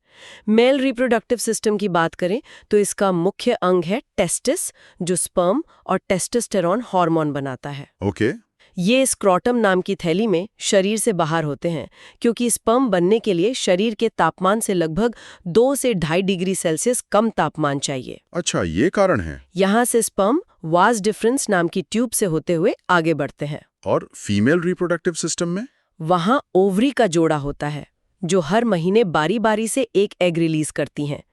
मेल रिप्रोडक्टिव सिस्टम की बात करें तो इसका मुख्य अंग है टेस्टिस, जो स्पर्म और टेस्टोस्टेरोन हार्मोन बनाता है। ओके। ये स्क्रॉटम नाम की थैली में शरीर से बाहर होते हैं, क्योंकि स्पर्म बनने के लिए शरीर के तापमान से लगभग 2 से 2.5 डिग्री सेल्सियस कम तापमान चाहिए। अच्छा, ये कारण है। यहाँ से स्पर्म वास डिफरेंस नाम की ट्यूब से होते हुए आगे बढ़ते हैं। और फीमेल रिप्रोडक्टिव सिस्टम में? वहाँ ओवरी का जोड़ा होता है, जो हर महीने बारी बारी से एक एग रिलीज करती हैं।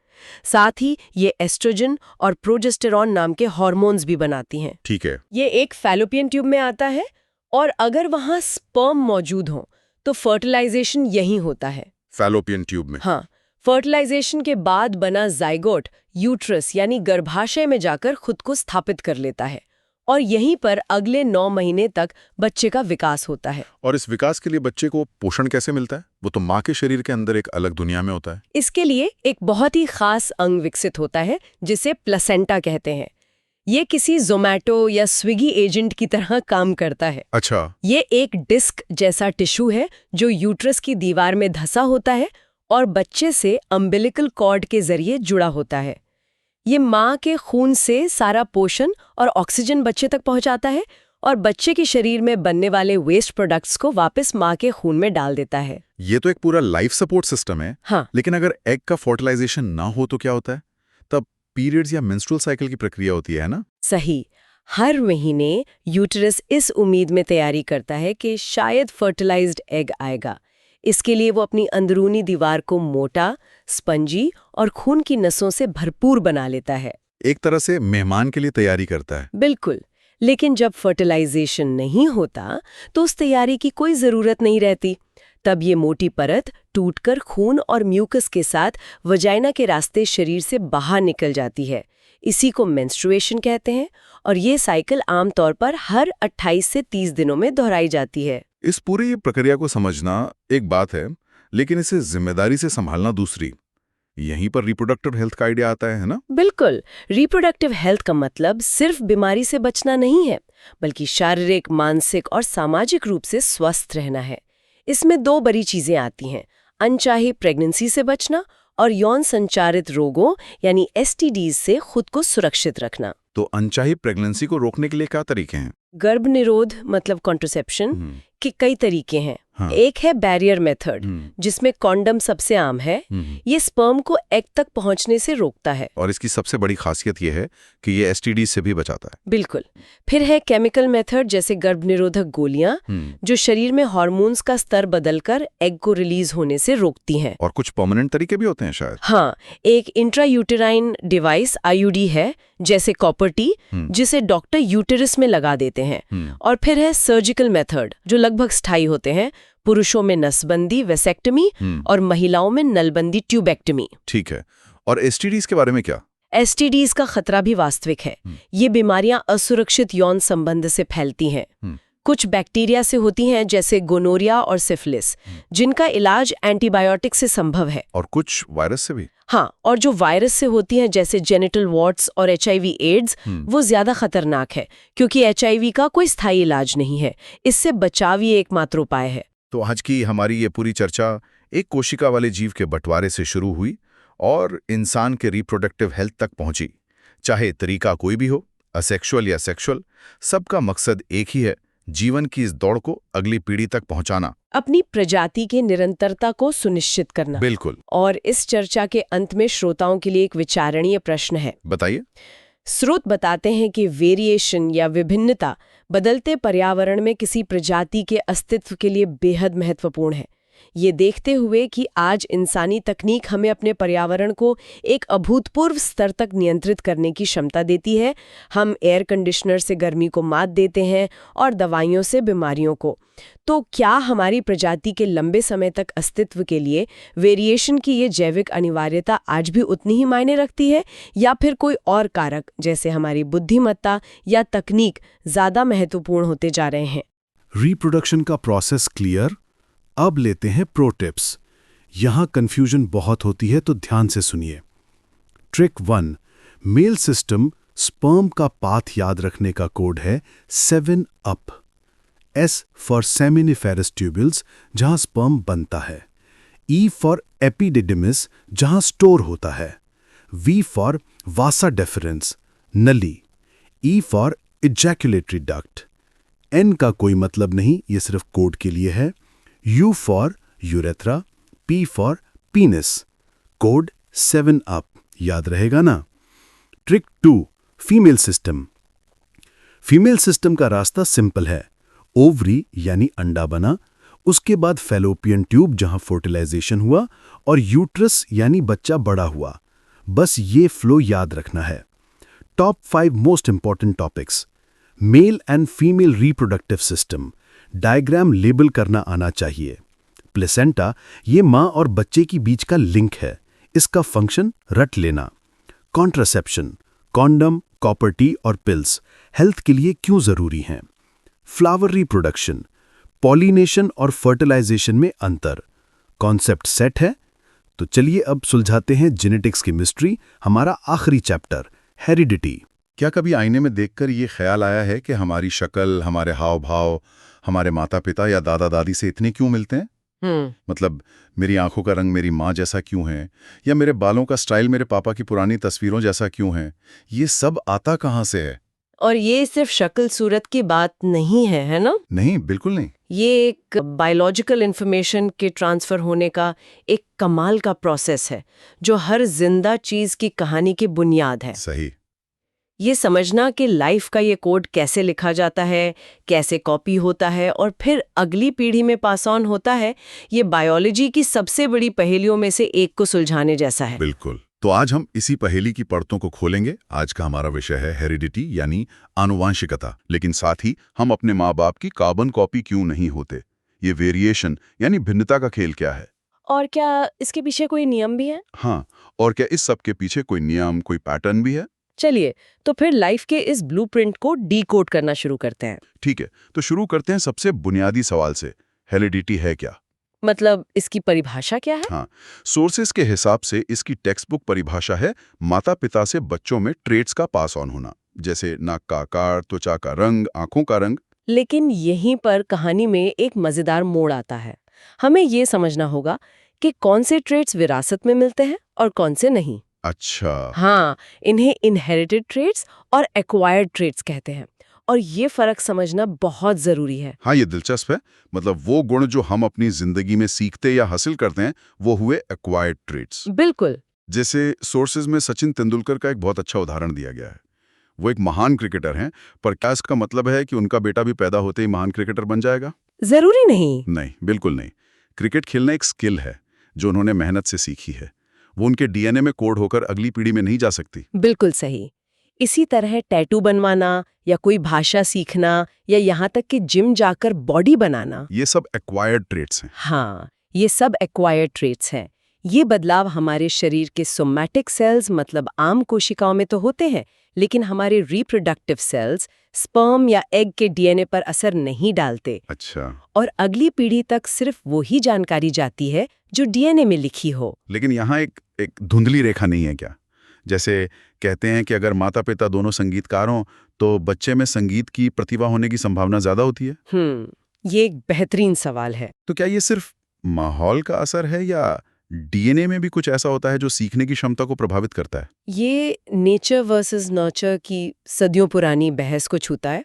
साथ ही ये एस्ट्रोजन और प्रोजेस्टेरॉन नाम के हार्मोन्स भी बनाती हैं। ठीक है। ये एक फैलोपियन ट्यूब में आता है, और अगर वहाँ स्पर्म मौजूद हो तो फर्टिलाइजेशन यहीं होता है। फैलोपियन ट्यूब में? हाँ, फर्टिलाइजेशन के बाद बना जाइगोट यूट्रस यानी गर्भाशय में जाकर खुद को स्थापित कर लेता है, और यहीं पर अगले 9 महीने तक बच्चे का विकास होता है। और इस विकास के लिए बच्चे को पोषण कैसे मिलता है? वो तो माँ के शरीर के अंदर एक अलग दुनिया में होता है। इसके लिए एक बहुत ही खास अंग विकसित होता है, जिसे प्लेसेंटा कहते हैं। ये किसी ज़ोमैटो या स्विगी एजेंट की तरह काम करता है। अच्छा। ये एक डिस्क जैसा टिश्यू है जो यूट्रस की दीवार में धंसा होता है और बच्चे से अम्बिलिकल कॉर्ड के जरिए जुड़ा होता है। ये माँ के खून से सारा पोषण और ऑक्सीजन बच्चे तक पहुंचाता है, और बच्चे के शरीर में बनने वाले वेस्ट प्रोडक्ट्स को वापस माँ के खून में डाल देता है। ये तो एक पूरा लाइफ सपोर्ट सिस्टम है। हाँ। लेकिन अगर एग का फर्टिलाइजेशन ना हो तो क्या होता है? तब पीरियड्स या मेंस्ट्रुअल साइकिल की प्रक्रिया होती है ना? सही। हर महीने यूट्रस इस उम्मीद में तैयारी करता है कि शायद फर्टिलाइज्ड एग आएगा। इसके लिए वो अपनी अंदरूनी दीवार को मोटा, स्पंजी और खून की नसों से भरपूर बना लेता है। एक तरह से मेहमान के लिए तैयारी करता है। बिल्कुल। लेकिन जब फर्टिलाइजेशन नहीं होता तो उस तैयारी की कोई जरूरत नहीं रहती। तब ये मोटी परत टूटकर खून और म्यूकस के साथ वजाइना के रास्ते शरीर से बाहर निकल जाती है। इसी को मेंस्ट्रुएशन कहते हैं, और ये साइकिल आमतौर पर हर 28 से 30 दिनों में दोहराई जाती है। इस पूरी प्रक्रिया को समझना एक बात है, लेकिन इसे जिम्मेदारी से संभालना दूसरी। यहीं पर रिप्रोडक्टिव हेल्थ का आइडिया आता है ना? बिल्कुल। रिप्रोडक्टिव हेल्थ का मतलब सिर्फ बीमारी से बचना नहीं है, बल्कि शारीरिक, मानसिक और सामाजिक रूप से स्वस्थ रहना है। इसमें 2 बड़ी चीजें आती हैं: अनचाही प्रेगनेंसी से बचना और यौन संचारित रोगों यानी STDs से खुद को सुरक्षित रखना। तो अनचाही प्रेगनेंसी को रोकने के लिए क्या तरीके हैं? गर्भ निरोध मतलब कॉन्ट्रासेप्शन के कई तरीके हैं। हाँ। एक है बैरियर मेथड, जिसमें कॉन्डम सबसे आम है। ये स्पर्म को एग तक पहुंचने से रोकता है। और इसकी सबसे बड़ी खासियत यह है कि ये STD से भी बचाता है। बिल्कुल। फिर है केमिकल मेथड, जैसे गर्भ निरोधक गोलियां, जो शरीर में हार्मोन्स का स्तर बदलकर एग को रिलीज होने से रोकती हैं। और कुछ परमानेंट तरीके भी होते हैं शायद। हाँ, एक इंट्रायूटेराइन डिवाइस IUD है, जैसे कॉपर टी, जिसे डॉक्टर यूटेरस में लगा देते हैं। और फिर है सर्जिकल मेथड, जो लगभग स्थायी होते हैं। पुरुषों में नसबंदी वेसेक्टमी और महिलाओं में नलबंदी ट्यूबेक्टमी। ठीक है। और STDs के बारे में क्या? STDs का खतरा भी वास्तविक है। ये बीमारियां असुरक्षित यौन संबंध से फैलती हैं। कुछ बैक्टीरिया से होती हैं, जैसे गोनोरिया और सिफिलिस, जिनका इलाज एंटीबायोटिक से संभव है। और कुछ वायरस से भी? हाँ, और जो वायरस से होती हैं, जैसे जेनिटल वॉर्ट्स और HIV एड्स, वो ज्यादा खतरनाक है, क्योंकि HIV का कोई स्थायी इलाज नहीं है। इससे बचाव ही एकमात्र उपाय है। तो आज की हमारी ये पूरी चर्चा एक कोशिका वाले जीव के बंटवारे से शुरू हुई और इंसान के रिप्रोडक्टिव हेल्थ तक पहुंची। चाहे तरीका कोई भी हो, असेक्सुअल या सेक्सुअल, सबका मकसद एक ही है: जीवन की इस दौड़ को अगली पीढ़ी तक पहुंचाना, अपनी प्रजाति के निरंतरता को सुनिश्चित करना। बिल्कुल। और इस चर्चा के अंत में श्रोताओं के लिए एक विचारणीय प्रश्न है। बताइए। स्रोत बताते हैं कि वेरिएशन या विभिन्नता बदलते पर्यावरण में किसी प्रजाति के अस्तित्व के लिए बेहद महत्वपूर्ण है। ये देखते हुए कि आज इंसानी तकनीक हमें अपने पर्यावरण को एक अभूतपूर्व स्तर तक नियंत्रित करने की क्षमता देती है, हम एयर कंडीशनर से गर्मी को मात देते हैं और दवाइयों से बीमारियों को, तो क्या हमारी प्रजाति के लंबे समय तक अस्तित्व के लिए वेरिएशन की ये जैविक अनिवार्यता आज भी उतनी ही मायने रखती है, या फिर कोई और कारक जैसे हमारी बुद्धिमत्ता या तकनीक ज्यादा महत्वपूर्ण होते जा रहे हैं? रिप्रोडक्शन का प्रोसेस क्लियर। अब लेते हैं प्रो टिप्स। यहां कंफ्यूजन बहुत होती है, तो ध्यान से सुनिए। ट्रिक 1, मेल सिस्टम स्पर्म का पाथ याद रखने का कोड है 7 up. S for seminiferous tubules, जहां स्पर्म बनता है। E फॉर एपिडिडिमिस, जहां स्टोर होता है। V फॉर वासा डेफरेंस, नली। E for ejaculatory duct. N का कोई मतलब नहीं, ये सिर्फ कोड के लिए है। You for urethra, P for penis. Code 7 up, याद रहेगा ना। Trick 2, female system. Female system का रास्ता सिंपल है। ओवरी यानी अंडा बना, उसके बाद फैलोपियन ट्यूब जहां फर्टिलाइजेशन हुआ, और यूट्रस यानी बच्चा बड़ा हुआ। बस ये फ्लो याद रखना है। Top 5 most important topics. Male and female reproductive system, diagram label करना आना चाहिए। प्लेसेंटा, ये मां और बच्चे की बीच का लिंक है, इसका फंक्शन रट लेना। कॉन्ट्रासेप्शन, कॉन्डम, कॉपर टी और पिल्स हेल्थ के लिए क्यों जरूरी हैं। फ्लावर रिप्रोडक्शन, पॉलिनेशन और फर्टिलाइजेशन में अंतर। कॉन्सेप्ट सेट है? तो चलिए अब सुलझाते हैं जेनेटिक्स की मिस्ट्री, हमारा आखिरी चैप्टर, हेरिडिटी। क्या कभी आईने में देखकर ये ख्याल आया है कि हमारी शक्ल, हमारे हाव भाव, हमारे माता पिता या दादा दादी से इतने क्यों मिलते हैं? मतलब मेरी आंखों का रंग मेरी माँ जैसा क्यों है, या मेरे बालों का स्टाइल मेरे पापा की पुरानी तस्वीरों जैसा क्यों है? ये सब आता कहाँ से है? और ये सिर्फ शक्ल सूरत की बात नहीं है ना? नहीं, बिल्कुल नहीं। ये एक बायोलॉजिकल इंफॉर्मेशन के ट्रांसफर होने का एक कमाल का प्रोसेस है, जो हर जिंदा चीज की कहानी की बुनियाद है। सही। ये समझना कि लाइफ का ये कोड कैसे लिखा जाता है, कैसे कॉपी होता है और फिर अगली पीढ़ी में पास ऑन होता है, ये बायोलॉजी की सबसे बड़ी पहेलियों में से एक को सुलझाने जैसा है। बिल्कुल। तो आज हम इसी पहेली की परतों को खोलेंगे। आज का हमारा विषय है हेरिडिटी यानी आनुवांशिकता। लेकिन साथ ही हम अपने माँ बाप की कार्बन कॉपी क्यों नहीं होते, ये वेरिएशन यानी भिन्नता का खेल क्या है, और क्या इसके पीछे कोई नियम भी है? हाँ, और क्या इस सब के पीछे कोई नियम, कोई पैटर्न भी है? चलिए तो फिर लाइफ के इस ब्लूप्रिंट को डीकोड करना शुरू करते हैं। ठीक है, तो शुरू करते हैं सबसे बुनियादी सवाल से। हेरिडिटी है क्या? मतलब इसकी परिभाषा क्या है? हाँ, सोर्सेस के हिसाब से इसकी टेक्स्ट बुक परिभाषा है माता पिता से बच्चों में ट्रेट्स का पास ऑन होना, जैसे नाक का आकार, त्वचा का रंग, आंखों का रंग। लेकिन यहीं पर कहानी में एक मजेदार मोड़ आता है। हमें ये समझना होगा कि कौन से ट्रेट्स विरासत में मिलते हैं और कौन से नहीं। अच्छा। हाँ, इन्हें इनहेरिटेड ट्रेट्स और एक्वायर्ड ट्रेट्स कहते हैं, और ये फर्क समझना बहुत जरूरी है। हाँ, ये दिलचस्प है। मतलब वो गुण जो हम अपनी जिंदगी में सीखते या हासिल करते हैं, वो हुए एक्वायर्ड ट्रेट्स। बिल्कुल। जैसे सोर्सेज में सचिन तेंदुलकर का एक बहुत अच्छा उदाहरण दिया गया है। वो एक महान क्रिकेटर हैं, पर क्या इसका मतलब है कि उनका बेटा भी पैदा होते ही महान क्रिकेटर बन जाएगा? जरूरी नहीं। नहीं, बिल्कुल नहीं। क्रिकेट खेलना एक स्किल है जो उन्होंने मेहनत से सीखी है। वो उनके डीएनए में कोड होकर अगली पीढ़ी में नहीं जा सकती। बिल्कुल सही। इसी तरह टैटू बनवाना या कोई भाषा सीखना या यहाँ तक कि जिम जाकर बॉडी बनाना, ये सब एक्वायर्ड ट्रेट्स हैं। हाँ, ये सब एक्वायर्ड ट्रेट्स हैं। ये बदलाव हमारे शरीर के सोमैटिक सेल्स मतलब आम कोशिकाओं में तो होते हैं, लेकिन हमारे रिप्रोडक्टिव सेल्स स्पर्म या एग के डीएनए पर असर नहीं डालते। अच्छा। और अगली पीढ़ी तक सिर्फ वही जानकारी जाती है जो डीएनए में लिखी हो। लेकिन यहाँ एक धुंधली रेखा नहीं है क्या? जैसे कहते हैं कि अगर माता पिता दोनों संगीतकार हों तो बच्चे में संगीत की प्रतिभा होने की संभावना ज्यादा होती है। ये एक बेहतरीन सवाल है। तो क्या ये सिर्फ माहौल का असर है या डीएनए में भी कुछ ऐसा होता है जो सीखने की क्षमता को प्रभावित करता है? ये नेचर वर्सेस नर्चर की सदियों पुरानी बहस को छूता है,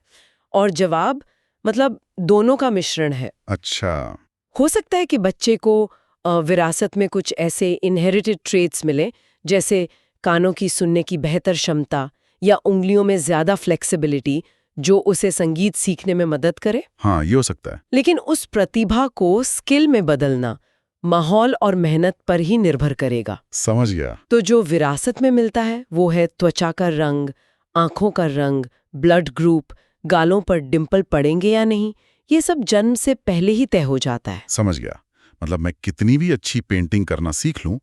और जवाब मतलब दोनों का मिश्रण है। अच्छा। हो सकता है कि बच्चे को विरासत में कुछ ऐसे इनहेरिटेड ट्रेट्स मिले, जैसे कानों की सुनने की बेहतर क्षमता या उंगलियों में ज्यादा फ्लेक्सिबिलिटी, जो उसे संगीत सीखने में मदद करे। हाँ, ये हो सकता है। लेकिन उस प्रतिभा को स्किल में बदलना माहौल और मेहनत पर ही निर्भर करेगा। समझ गया। तो जो विरासत में मिलता है वो है त्वचा का रंग, आंखों का रंग, ब्लड ग्रुप, गालों पर डिंपल पड़ेंगे या नहीं, ये सब जन्म से पहले ही तय हो जाता है। समझ गया। मतलब मैं कितनी भी अच्छी पेंटिंग करना सीख लूं,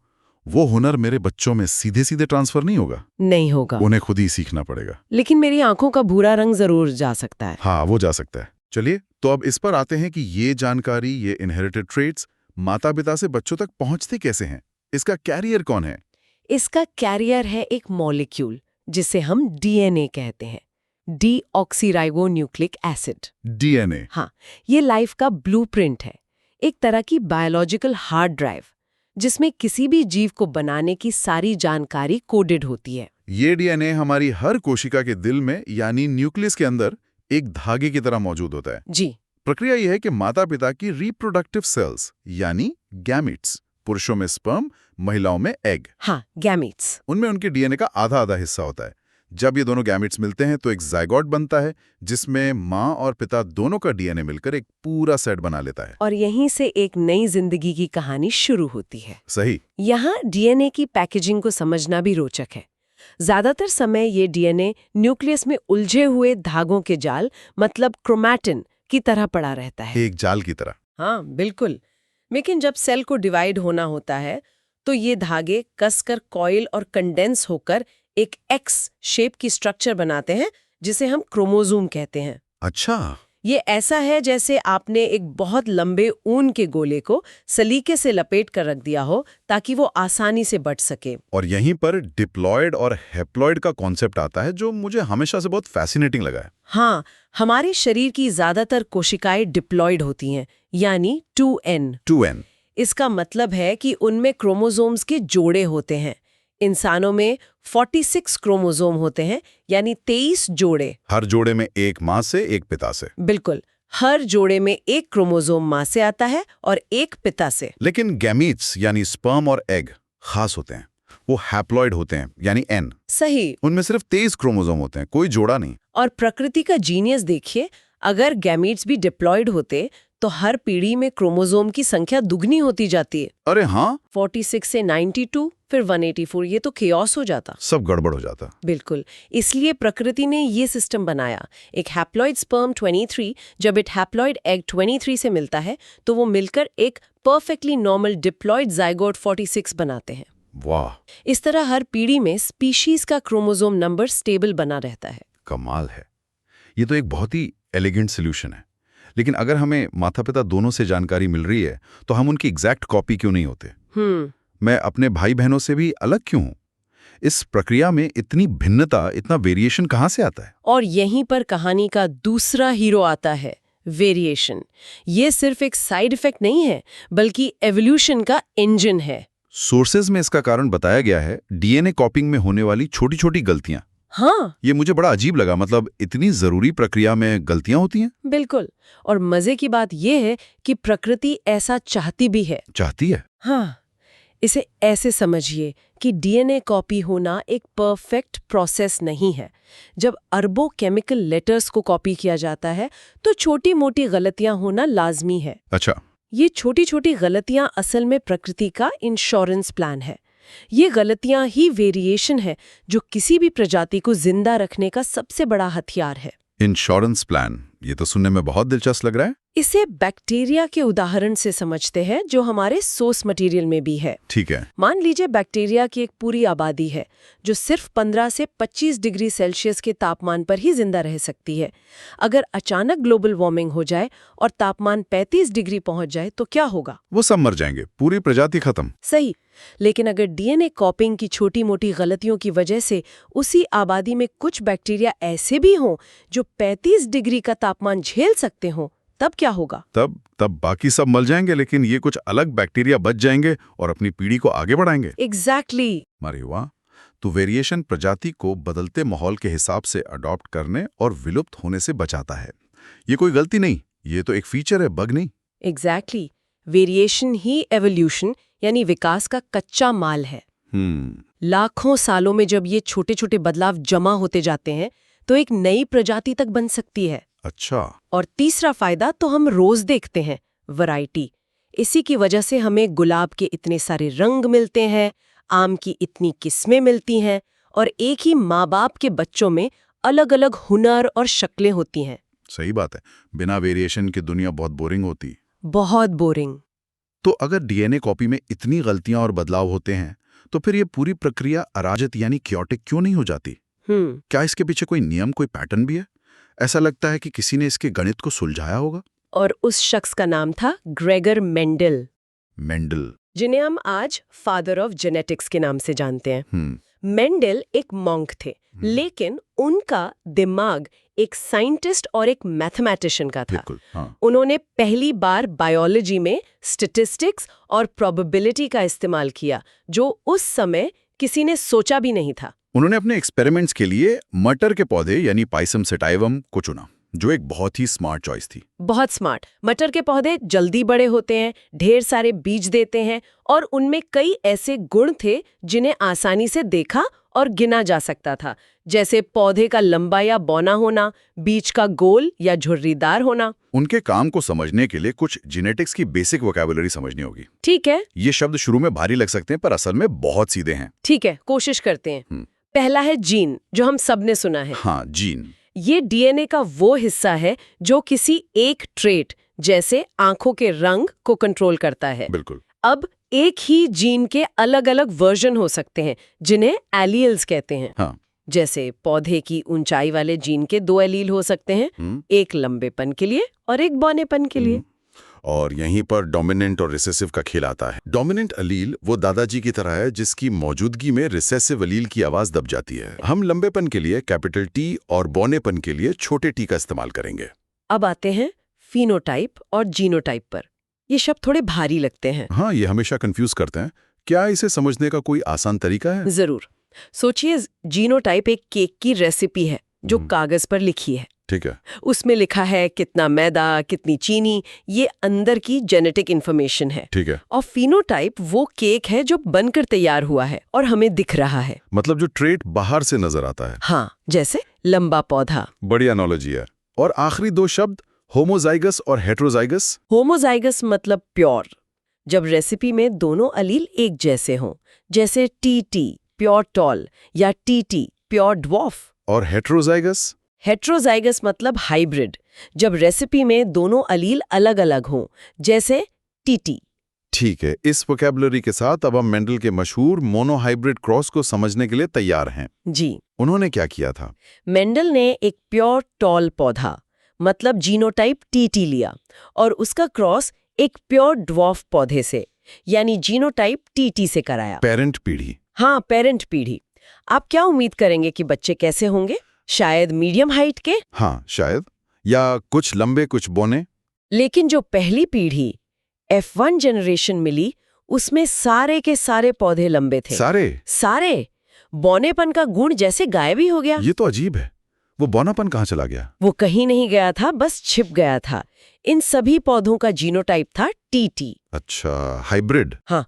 वो हुनर मेरे बच्चों में सीधे सीधे ट्रांसफर नहीं होगा। नहीं होगा। उन्हें खुद ही सीखना पड़ेगा। लेकिन मेरी आंखों का भूरा रंग जरूर जा सकता है। हाँ, वो जा सकता है। चलिए तो अब इस पर आते हैं कि ये जानकारी, ये इनहेरिटेड ट्रेट्स माता पिता से बच्चों तक पहुंचते कैसे हैं? इसका कैरियर कौन है? इसका कैरियर है एक मॉलिक्यूल जिसे हम डीएनए कहते हैं, डीऑक्सीराइबोन्यूक्लिक एसिड। डीएनए। हाँ, ये लाइफ का ब्लूप्रिंट है, एक तरह की बायोलॉजिकल हार्ड ड्राइव जिसमें किसी भी जीव को बनाने की सारी जानकारी कोडेड होती है। ये डीएनए हमारी हर कोशिका के दिल में यानी न्यूक्लियस के अंदर एक धागे की तरह मौजूद होता है। जी। प्रक्रिया यह है कि माता-पिता की रिप्रोडक्टिव सेल्स यानी गैमीट्स, पुरुषों में स्पर्म, महिलाओं में एग, हाँ, गैमीट्स। उनमें उनके डीएनए का आधा-आधा हिस्सा होता है। जब ये दोनों गैमीट्स मिलते हैं तो एक जाइगोट बनता है, जिसमें माँ और पिता दोनों का डीएनए मिलकर एक पूरा सेट बना लेता है। और यहीं से एक नई जिंदगी की कहानी शुरू होती है। सही। यहाँ डीएनए की पैकेजिंग को समझना भी रोचक है। ज्यादातर समय ये डीएनए न्यूक्लियस में उलझे हुए धागों के जाल, मतलब क्रोमैटिन की तरह पड़ा रहता है। एक जाल की तरह। हाँ, बिल्कुल। लेकिन जब सेल को डिवाइड होना होता है तो ये धागे कसकर कॉइल और कंडेंस होकर एक एक्स शेप की स्ट्रक्चर बनाते हैं, जिसे हम क्रोमोसोम कहते हैं। अच्छा। ये ऐसा है जैसे आपने एक बहुत लंबे ऊन के गोले को सलीके से लपेट कर रख दिया हो ताकि वो आसानी से बढ़ सके। और यहीं पर डिप्लॉयड और हैप्लॉयड का कॉन्सेप्ट आता है, जो मुझे हमेशा से बहुत फैसिनेटिंग लगा है। हाँ, हमारे शरीर की ज्यादातर कोशिकाएं डिप्लॉयड होती हैं, यानी 2n। 2n। इसका मतलब है कि उनमें क्रोमोसोम्स के जोड़े होते हैं। इंसानों में 46 क्रोमोसोम होते हैं, यानी 23 जोड़े। हर जोड़े में एक माँ से एक पिता से। बिल्कुल, हर जोड़े में एक क्रोमोसोम माँ से आता है और एक पिता से। लेकिन गैमीट्स यानी स्पर्म और एग खास होते हैं। वो हैप्लॉयड होते हैं, यानी n। सही। उनमें सिर्फ 23 क्रोमोसोम होते हैं, कोई जोड़ा नहीं। और प्रकृति का जीनियस देखिए, अगर गैमीट्स भी डिप्लॉयड होते तो हर पीढ़ी में क्रोमोसोम की संख्या दुगनी होती जाती है। अरे हाँ, 46 से 92, फिर 184, ये तो केओस हो जाता। सब गड़बड़ हो जाता। बिल्कुल, इसलिए प्रकृति ने ये सिस्टम बनाया। एक हैप्लॉयड स्पर्म 23 जब एक हैप्लॉयड एग 23 से मिलता है तो वो मिलकर एक परफेक्टली नॉर्मल डिप्लॉयड जाइगोट 46 बनाते हैं। वाह, इस तरह हर पीढ़ी में स्पीशीज का क्रोमोसोम नंबर स्टेबल बना रहता है। कमाल है। ये तो एक बहुत ही एलिगेंट सोल्यूशन है। लेकिन अगर हमें माता पिता दोनों से जानकारी मिल रही है तो हम उनकी एग्जैक्ट कॉपी क्यों नहीं होते? मैं अपने भाई बहनों से भी अलग क्यों हूं? इस प्रक्रिया में इतनी भिन्नता, इतना वेरिएशन कहाँ से आता है? और यहीं पर कहानी का दूसरा हीरो आता है, वेरिएशन। ये सिर्फ एक साइड इफेक्ट नहीं है, बल्कि एवोल्यूशन का इंजन है। सोर्सेज में इसका कारण बताया गया है डीएनए कॉपिंग में होने वाली छोटी छोटी गलतियां। हाँ, ये मुझे बड़ा अजीब लगा, मतलब इतनी जरूरी प्रक्रिया में गलतियां होती हैं? बिल्कुल। और मजे की बात यह है कि प्रकृति ऐसा चाहती भी है। चाहती है? हाँ, इसे ऐसे समझिए कि डीएनए कॉपी होना एक परफेक्ट प्रोसेस नहीं है। जब अरबों केमिकल लेटर्स को कॉपी किया जाता है तो छोटी मोटी गलतियां होना लाजमी है। अच्छा। ये छोटी छोटी गलतियां असल में प्रकृति का इंश्योरेंस प्लान है। ये गलतियां ही वेरिएशन है जो किसी भी प्रजाति को जिंदा रखने का सबसे बड़ा हथियार है। इंश्योरेंस प्लान, ये तो सुनने में बहुत दिलचस्प लग रहा है। इसे बैक्टीरिया के उदाहरण से समझते हैं, जो हमारे सोर्स मटेरियल में भी है। ठीक है। मान लीजिए बैक्टीरिया की एक पूरी आबादी है जो सिर्फ 15 से 25 डिग्री सेल्सियस के तापमान पर ही जिंदा रह सकती है। अगर अचानक ग्लोबल वार्मिंग हो जाए और तापमान 35 डिग्री पहुंच जाए तो क्या होगा? वो सब मर जाएंगे, पूरी प्रजाति खत्म। सही। लेकिन अगर डीएनए कॉपिंग की छोटी मोटी गलतियों की वजह से उसी आबादी में कुछ बैक्टीरिया ऐसे भी हों जो 35 डिग्री का तापमान झेल सकते हों, तब क्या होगा? तब बाकी सब मर जाएंगे, लेकिन ये कुछ अलग बैक्टीरिया बच जाएंगे और अपनी पीढ़ी को आगे बढ़ाएंगे। एग्जैक्टली। अरे वाह। तो वेरिएशन प्रजाति को बदलते माहौल के हिसाब से अडॉप्ट करने और विलुप्त होने से बचाता है। ये कोई गलती नहीं, ये तो एक फीचर है, बग नहीं। एग्जैक्टली। वेरिएशन ही एवोल्यूशन यानी विकास का कच्चा माल है। लाखों सालों में जब ये छोटे छोटे बदलाव जमा होते जाते हैं तो एक नई प्रजाति तक बन सकती है। अच्छा। और तीसरा फायदा तो हम रोज देखते हैं, वैरायटी। इसी की वजह से हमें गुलाब के इतने सारे रंग मिलते हैं, आम की इतनी किस्में मिलती हैं और एक ही माँ बाप के बच्चों में अलग अलग हुनर और शक्लें होती हैं। सही बात है। बिना वेरिएशन की दुनिया बहुत बोरिंग होती। बहुत बोरिंग। तो अगर डीएनए कॉपी में इतनी गलतियां और बदलाव होते हैं तो फिर ये पूरी प्रक्रिया अराजक यानी क्योटिक क्यों नहीं हो जाती? क्या इसके पीछे कोई नियम, कोई पैटर्न भी है? ऐसा लगता है कि किसी ने इसके गणित को सुलझाया होगा। और उस शख्स का नाम था ग्रेगर मेंडल। मेंडल, जिन्हें हम आज फादर ऑफ जेनेटिक्स के नाम से जानते हैं। मेंडल एक मॉन्क थे, लेकिन उनका दिमाग एक साइंटिस्ट और एक मैथमेटिशियन का था। बिल्कुल, हाँ। उन्होंने पहली बार बायोलॉजी में स्टैटिस्टिक्स और प्रोबेबिलिटी का इस्तेमाल किया, जो उस समय किसी ने सोचा भी नहीं था। उन्होंने अपने एक्सपेरिमेंट्स के लिए मटर के पौधे यानी पाइसम सेटाइवम को चुना। जो एक बहुत ही स्मार्ट चॉइस थी। बहुत स्मार्ट। मटर के पौधे जल्दी बड़े होते हैं, ढेर सारे बीज देते हैं और उनमें कई ऐसे गुण थे जिन्हें आसानी से देखा और गिना जा सकता था, जैसे पौधे का लंबा या बौना होना, बीज का गोल या झुर्रीदार होना। उनके काम को समझने के लिए कुछ जेनेटिक्स की बेसिक वोकैबुलरी समझनी होगी। ठीक है, ये शब्द शुरू में भारी लग सकते हैं पर असल में बहुत सीधे हैं। ठीक है, कोशिश करते हैं। पहला है जीन, जो हम सबने सुना है। हाँ, जीन। ये डीएनए का वो हिस्सा है जो किसी एक ट्रेट, जैसे आंखों के रंग, को कंट्रोल करता है। बिल्कुल। अब एक ही जीन के अलग अलग वर्जन हो सकते हैं जिन्हें एलील्स कहते हैं। हाँ। जैसे पौधे की ऊंचाई वाले जीन के 2 एलील हो सकते हैं, एक लंबेपन के लिए और एक बौनेपन के लिए। और यहीं पर डोमिनेंट और रिसेसिव का खेल आता है। डोमिनेंट अलील वो दादाजी की तरह है जिसकी मौजूदगी में रिसेसिव अलील की आवाज दब जाती है। हम लंबेपन के लिए कैपिटल टी और बौनेपन के लिए छोटे टी का इस्तेमाल करेंगे। अब आते हैं फिनोटाइप और जीनोटाइप पर। ये शब्द थोड़े भारी लगते हैं। हाँ, ये हमेशा कंफ्यूज करते हैं। क्या इसे समझने का कोई आसान तरीका है? जरूर। सोचिए, जीनोटाइप एक केक की रेसिपी है जो कागज पर लिखी है। ठीक है। उसमें लिखा है कितना मैदा, कितनी चीनी, ये अंदर की जेनेटिक इंफॉर्मेशन है। ठीक है। और फिनोटाइप वो केक है जो बनकर तैयार हुआ है और हमें दिख रहा है। मतलब जो ट्रेट बाहर से नजर आता है। हाँ, जैसे लंबा पौधा। बड़ी एनालॉजी है। और आखिरी 2 शब्द, होमोजाइगस और हेट्रोजाइगस। होमोजाइगस मतलब प्योर, जब रेसिपी में दोनों अलील एक जैसे हों, जैसे टीटी प्योर टॉल या टीटी प्योर ड्वार्फ। और हेट्रोजाइगस? हेट्रोजाइगस मतलब हाइब्रिड, जब रेसिपी में दोनों अलील अलग अलग हों, जैसे टीटी। ठीक है। इस वोकैबुलरी के साथ अब हम मेंडल के मशहूर मोनोहाइब्रिड क्रॉस को समझने के लिए तैयार हैं। जी। उन्होंने क्या किया था? मेंडल ने एक प्योर टॉल पौधा, मतलब जीनोटाइप टीटी लिया और उसका क्रॉस एक प्योर ड्वार्फ पौधे से, यानी जीनोटाइप टीटी से कराया। पेरेंट पीढ़ी। हाँ, पेरेंट पीढ़ी। आप क्या उम्मीद करेंगे कि बच्चे कैसे होंगे? शायद मीडियम हाइट के? हाँ, शायद। या कुछ लंबे कुछ बौने। लेकिन जो पहली पीढ़ी F1 जनरेशन मिली, उसमें सारे के सारे पौधे लंबे थे। सारे। बौनेपन का गुण जैसे गायब ही हो गया। ये तो अजीब है। वो बौनापन कहाँ चला गया? वो कहीं नहीं गया था, बस छिप गया था। इन सभी पौधों का जीनोटाइप था टीटी। अच्छा, हाइब्रिड। हाँ।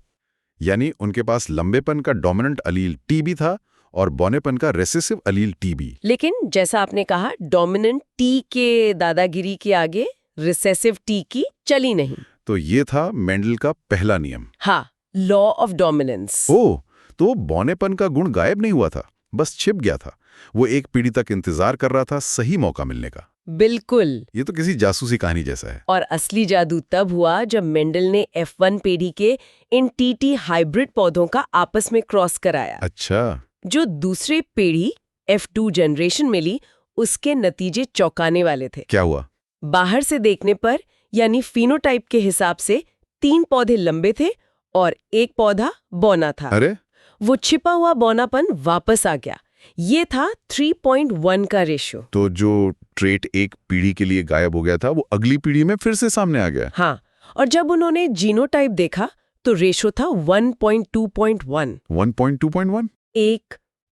यानी उनके पास लंबेपन का डोमिनेंट अलील टी भी था और बौनेपन का रेसेसिव अलील टी भी। लेकिन जैसा आपने कहा, डोमिनेंट टी के दादागिरी के आगे रिसेसिव टी की चली नहीं। तो ये था मेंडल का पहला नियम। हाँ, लॉ ऑफ डोमिनेंस। ओह, तो बौनेपन का गुण गायब नहीं हुआ था, बस छिप गया था। वो एक पीढ़ी तक इंतजार कर रहा था सही मौका मिलने का। बिल्कुल। ये तो किसी जासूसी कहानी जैसा है। और असली जादू तब हुआ जब मेंडल ने F1 पीढ़ी के इन टीटी हाइब्रिड पौधों का आपस में क्रॉस कराया। अच्छा। जो दूसरी पीढ़ी F2 जनरेशन मिली, उसके नतीजे चौंकाने वाले थे। क्या हुआ? बाहर से देखने पर, यानी फिनोटाइप के हिसाब से 3 पौधे लंबे थे और एक पौधा बौना था। अरे, वो छिपा हुआ बौनापन वापस आ गया। ये था 3.1 का रेशियो। तो जो ट्रेट एक पीढ़ी के लिए गायब हो गया था वो अगली पीढ़ी में फिर से सामने आ गया। हाँ, और जब उन्होंने जीनोटाइप देखा तो रेशियो था 1.2.1। 1.2.1? एक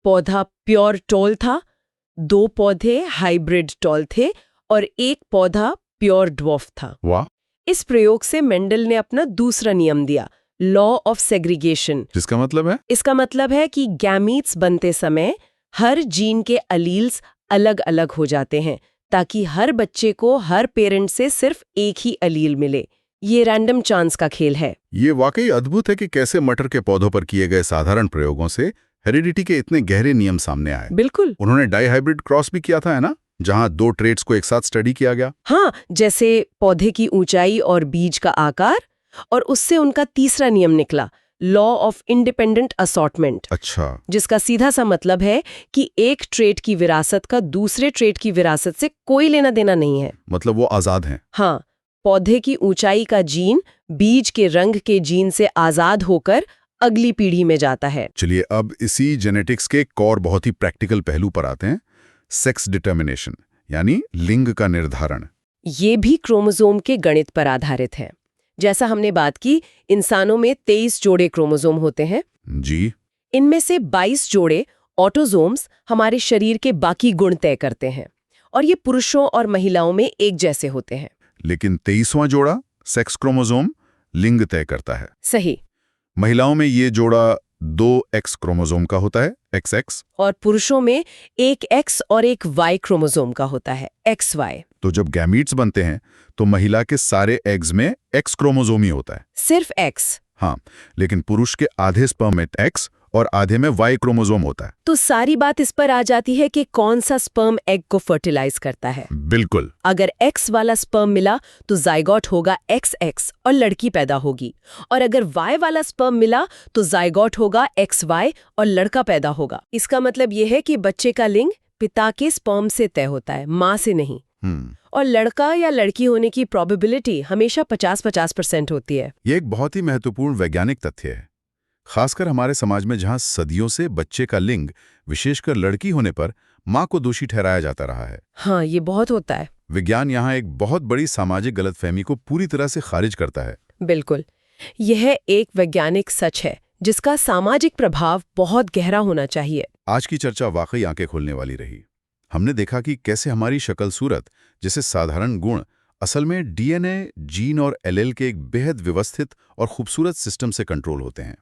पौधा प्योर टॉल था, 2 पौधे हाइब्रिड टॉल थे और एक पौधा प्योर ड्वार्फ था। वाह। इस प्रयोग से मेंडल ने अपना दूसरा नियम दिया, लॉ ऑफ सेग्रीगेशन। जिसका मतलब है? इसका मतलब है कि गैमीट्स बनते समय हर जीन के अलील्स अलग-अलग हो जाते हैं, ताकि हर बच्चे को हर पेरेंट से सिर्फ एक ही अलील मिले। ये रैंडम चांस का खेल है। ये वाकई अद्भुत है कि कैसे मटर के पौधों पर किए गए साधारण प्रयोगों से हेरिडिटी के इतने गहरे नियम सामने आए। बिल्कुल। उन्होंने डाईहाइब्रिड क्रॉस भी किया था, है ना, जहां 2 ट्रेट्स को एक साथ स्टडी किया गया। हाँ, जैसे पौधे की ऊंचाई और बीज का आकार, और उससे उनका तीसरा नियम निकला, लॉ ऑफ इंडिपेंडेंट असॉर्टमेंट। अच्छा। जिसका सीधा सा मतलब है कि एक ट्रेट की विरासत का दूसरे ट्रेट की विरासत से कोई लेना देना नहीं है। मतलब वो आजाद हैं। हाँ, पौधे की ऊंचाई का जीन बीज के रंग के जीन से आजाद होकर अगली पीढ़ी में जाता है। चलिए अब इसी जेनेटिक्स के एक और बहुत ही प्रैक्टिकल पहलू पर आते हैं, सेक्स डिटर्मिनेशन, यानी लिंग का निर्धारण। ये भी क्रोमोसोम के गणित पर आधारित है। जैसा हमने बात की, इंसानों में 23 जोड़े क्रोमोसोम होते हैं। जी। इनमें से 22 जोड़े ऑटोसोम्स हमारे शरीर के बाकी गुण तय करते हैं और ये पुरुषों और महिलाओं में एक जैसे होते हैं। लेकिन 23वां जोड़ा सेक्स क्रोमोसोम लिंग तय करता है। सही। महिलाओं में ये जोड़ा 2 एक्स क्रोमोसोम का होता है, XX। और पुरुषों में एक X और एक Y क्रोमोसोम का होता है, XY। तो जब गैमीट्स बनते हैं तो महिला के सारे एग्स में X क्रोमोसोम ही होता है। सिर्फ X। हाँ, लेकिन पुरुष के आधे स्पर्म में X और आधे में Y क्रोमोसोम होता है। तो सारी बात इस पर आ जाती है कि कौन सा स्पर्म एग को फर्टिलाइज करता है। बिल्कुल। अगर X वाला स्पर्म मिला तो जाइगोट होगा XX और लड़की पैदा होगी, और अगर Y वाला स्पर्म मिला तो जाइगोट होगा XY और लड़का पैदा होगा। इसका मतलब यह है कि बच्चे का लिंग पिता के स्पर्म से तय होता है, माँ से नहीं। और लड़का या लड़की होने की प्रोबेबिलिटी हमेशा 50-50% होती है। यह एक बहुत ही महत्वपूर्ण वैज्ञानिक तथ्य है, खासकर हमारे समाज में जहां सदियों से बच्चे का लिंग, विशेषकर लड़की होने पर, मां को दोषी ठहराया जाता रहा है। हाँ, ये बहुत होता है। विज्ञान यहां एक बहुत बड़ी सामाजिक गलतफहमी को पूरी तरह से खारिज करता है। बिल्कुल, यह एक वैज्ञानिक सच है जिसका सामाजिक प्रभाव बहुत गहरा होना चाहिए। आज की चर्चा वाकई आंखें खोलने वाली रही। हमने देखा कि कैसे हमारी शक्ल सूरत जैसे साधारण गुण असल में डीएनए, जीन और एलील के एक बेहद व्यवस्थित और खूबसूरत सिस्टम से कंट्रोल होते हैं।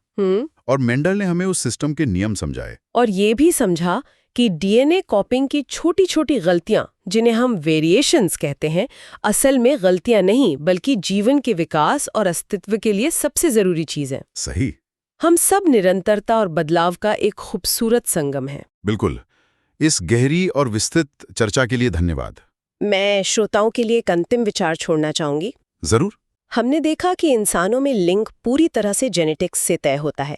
और मेंडल ने हमें उस सिस्टम के नियम समझाए। और ये भी समझा कि डीएनए कॉपिंग की छोटी-छोटी गलतियां, जिन्हें हम वेरिएशंस कहते हैं, असल में गलतियां नहीं बल्कि जीवन के विकास और अस्तित्व के लिए सबसे जरूरी चीज है। सही। हम सब निरंतरता और बदलाव का एक खूबसूरत संगम है। बिल्कुल। इस गहरी और विस्तृत चर्चा के लिए धन्यवाद। मैं श्रोताओं के लिए एक अंतिम विचार छोड़ना चाहूंगी। जरूर। हमने देखा कि इंसानों में लिंग पूरी तरह से जेनेटिक्स से तय होता है,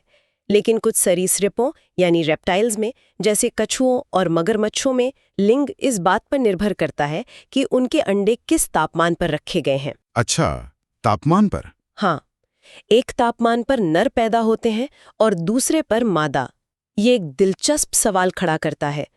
लेकिन कुछ सरीसृपों यानी रेप्टाइल्स में, जैसे कछुओं और मगरमच्छों में, लिंग इस बात पर निर्भर करता है कि उनके अंडे किस तापमान पर रखे गए हैं। अच्छा, तापमान पर? हाँ, एक तापमान पर नर पैदा होते हैं और दूसरे पर मादा। ये एक दिलचस्प सवाल खड़ा करता है।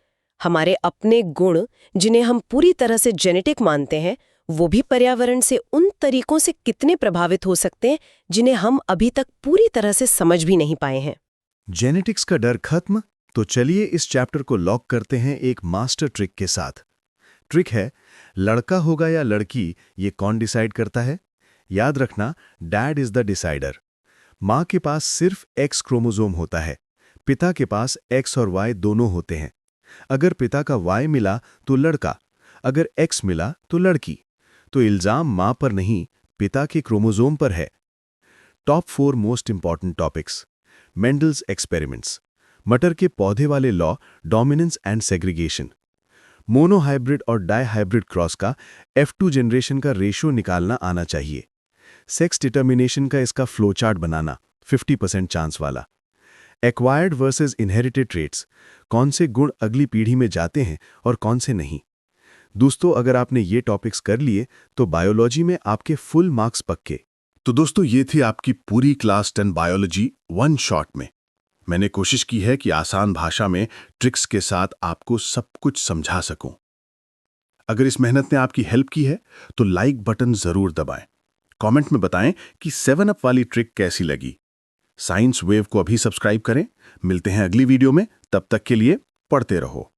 हमारे अपने गुण, जिन्हें हम पूरी तरह से जेनेटिक मानते हैं, वो भी पर्यावरण से उन तरीकों से कितने प्रभावित हो सकते हैं जिन्हें हम अभी तक पूरी तरह से समझ भी नहीं पाए हैं। जेनेटिक्स का डर खत्म? तो चलिए इस चैप्टर को लॉक करते हैं एक मास्टर ट्रिक के साथ। ट्रिक है, लड़का होगा या लड़की, ये कौन डिसाइड करता है? याद रखना, डैड इज द डिसाइडर। माँ के पास सिर्फ X क्रोमोसोम होता है, पिता के पास X और Y दोनों होते हैं। अगर पिता का Y मिला तो लड़का, अगर X मिला तो लड़की। तो इल्जाम मां पर नहीं, पिता के क्रोमोसोम पर है। Top 4 most important topics. Mendel's experiments, मटर के पौधे वाले law, dominance and segregation, monohybrid और डाइहाइब्रिड क्रॉस का F2 जनरेशन का रेशियो निकालना आना चाहिए। सेक्स डिटर्मिनेशन का इसका फ्लोचार्ट बनाना, 50% चांस वाला। एक्वायर्ड वर्सेस इनहेरिटेड ट्रेट्स, कौन से गुण अगली पीढ़ी में जाते हैं और कौन से नहीं। दोस्तों, अगर आपने ये टॉपिक्स कर लिए तो बायोलॉजी में आपके फुल मार्क्स पक्के। तो दोस्तों, ये थी आपकी पूरी क्लास 10 बायोलॉजी 1 शॉट में। मैंने कोशिश की है कि आसान भाषा में ट्रिक्स के साथ आपको सब कुछ समझा सकूं। अगर इस मेहनत ने आपकी हेल्प की है तो लाइक बटन जरूर दबाएं। कमेंट में बताएं कि 7 अप वाली ट्रिक कैसी लगी। साइंस वेव को अभी सब्सक्राइब करें। मिलते हैं अगली वीडियो में, तब तक के लिए पढ़ते रहो।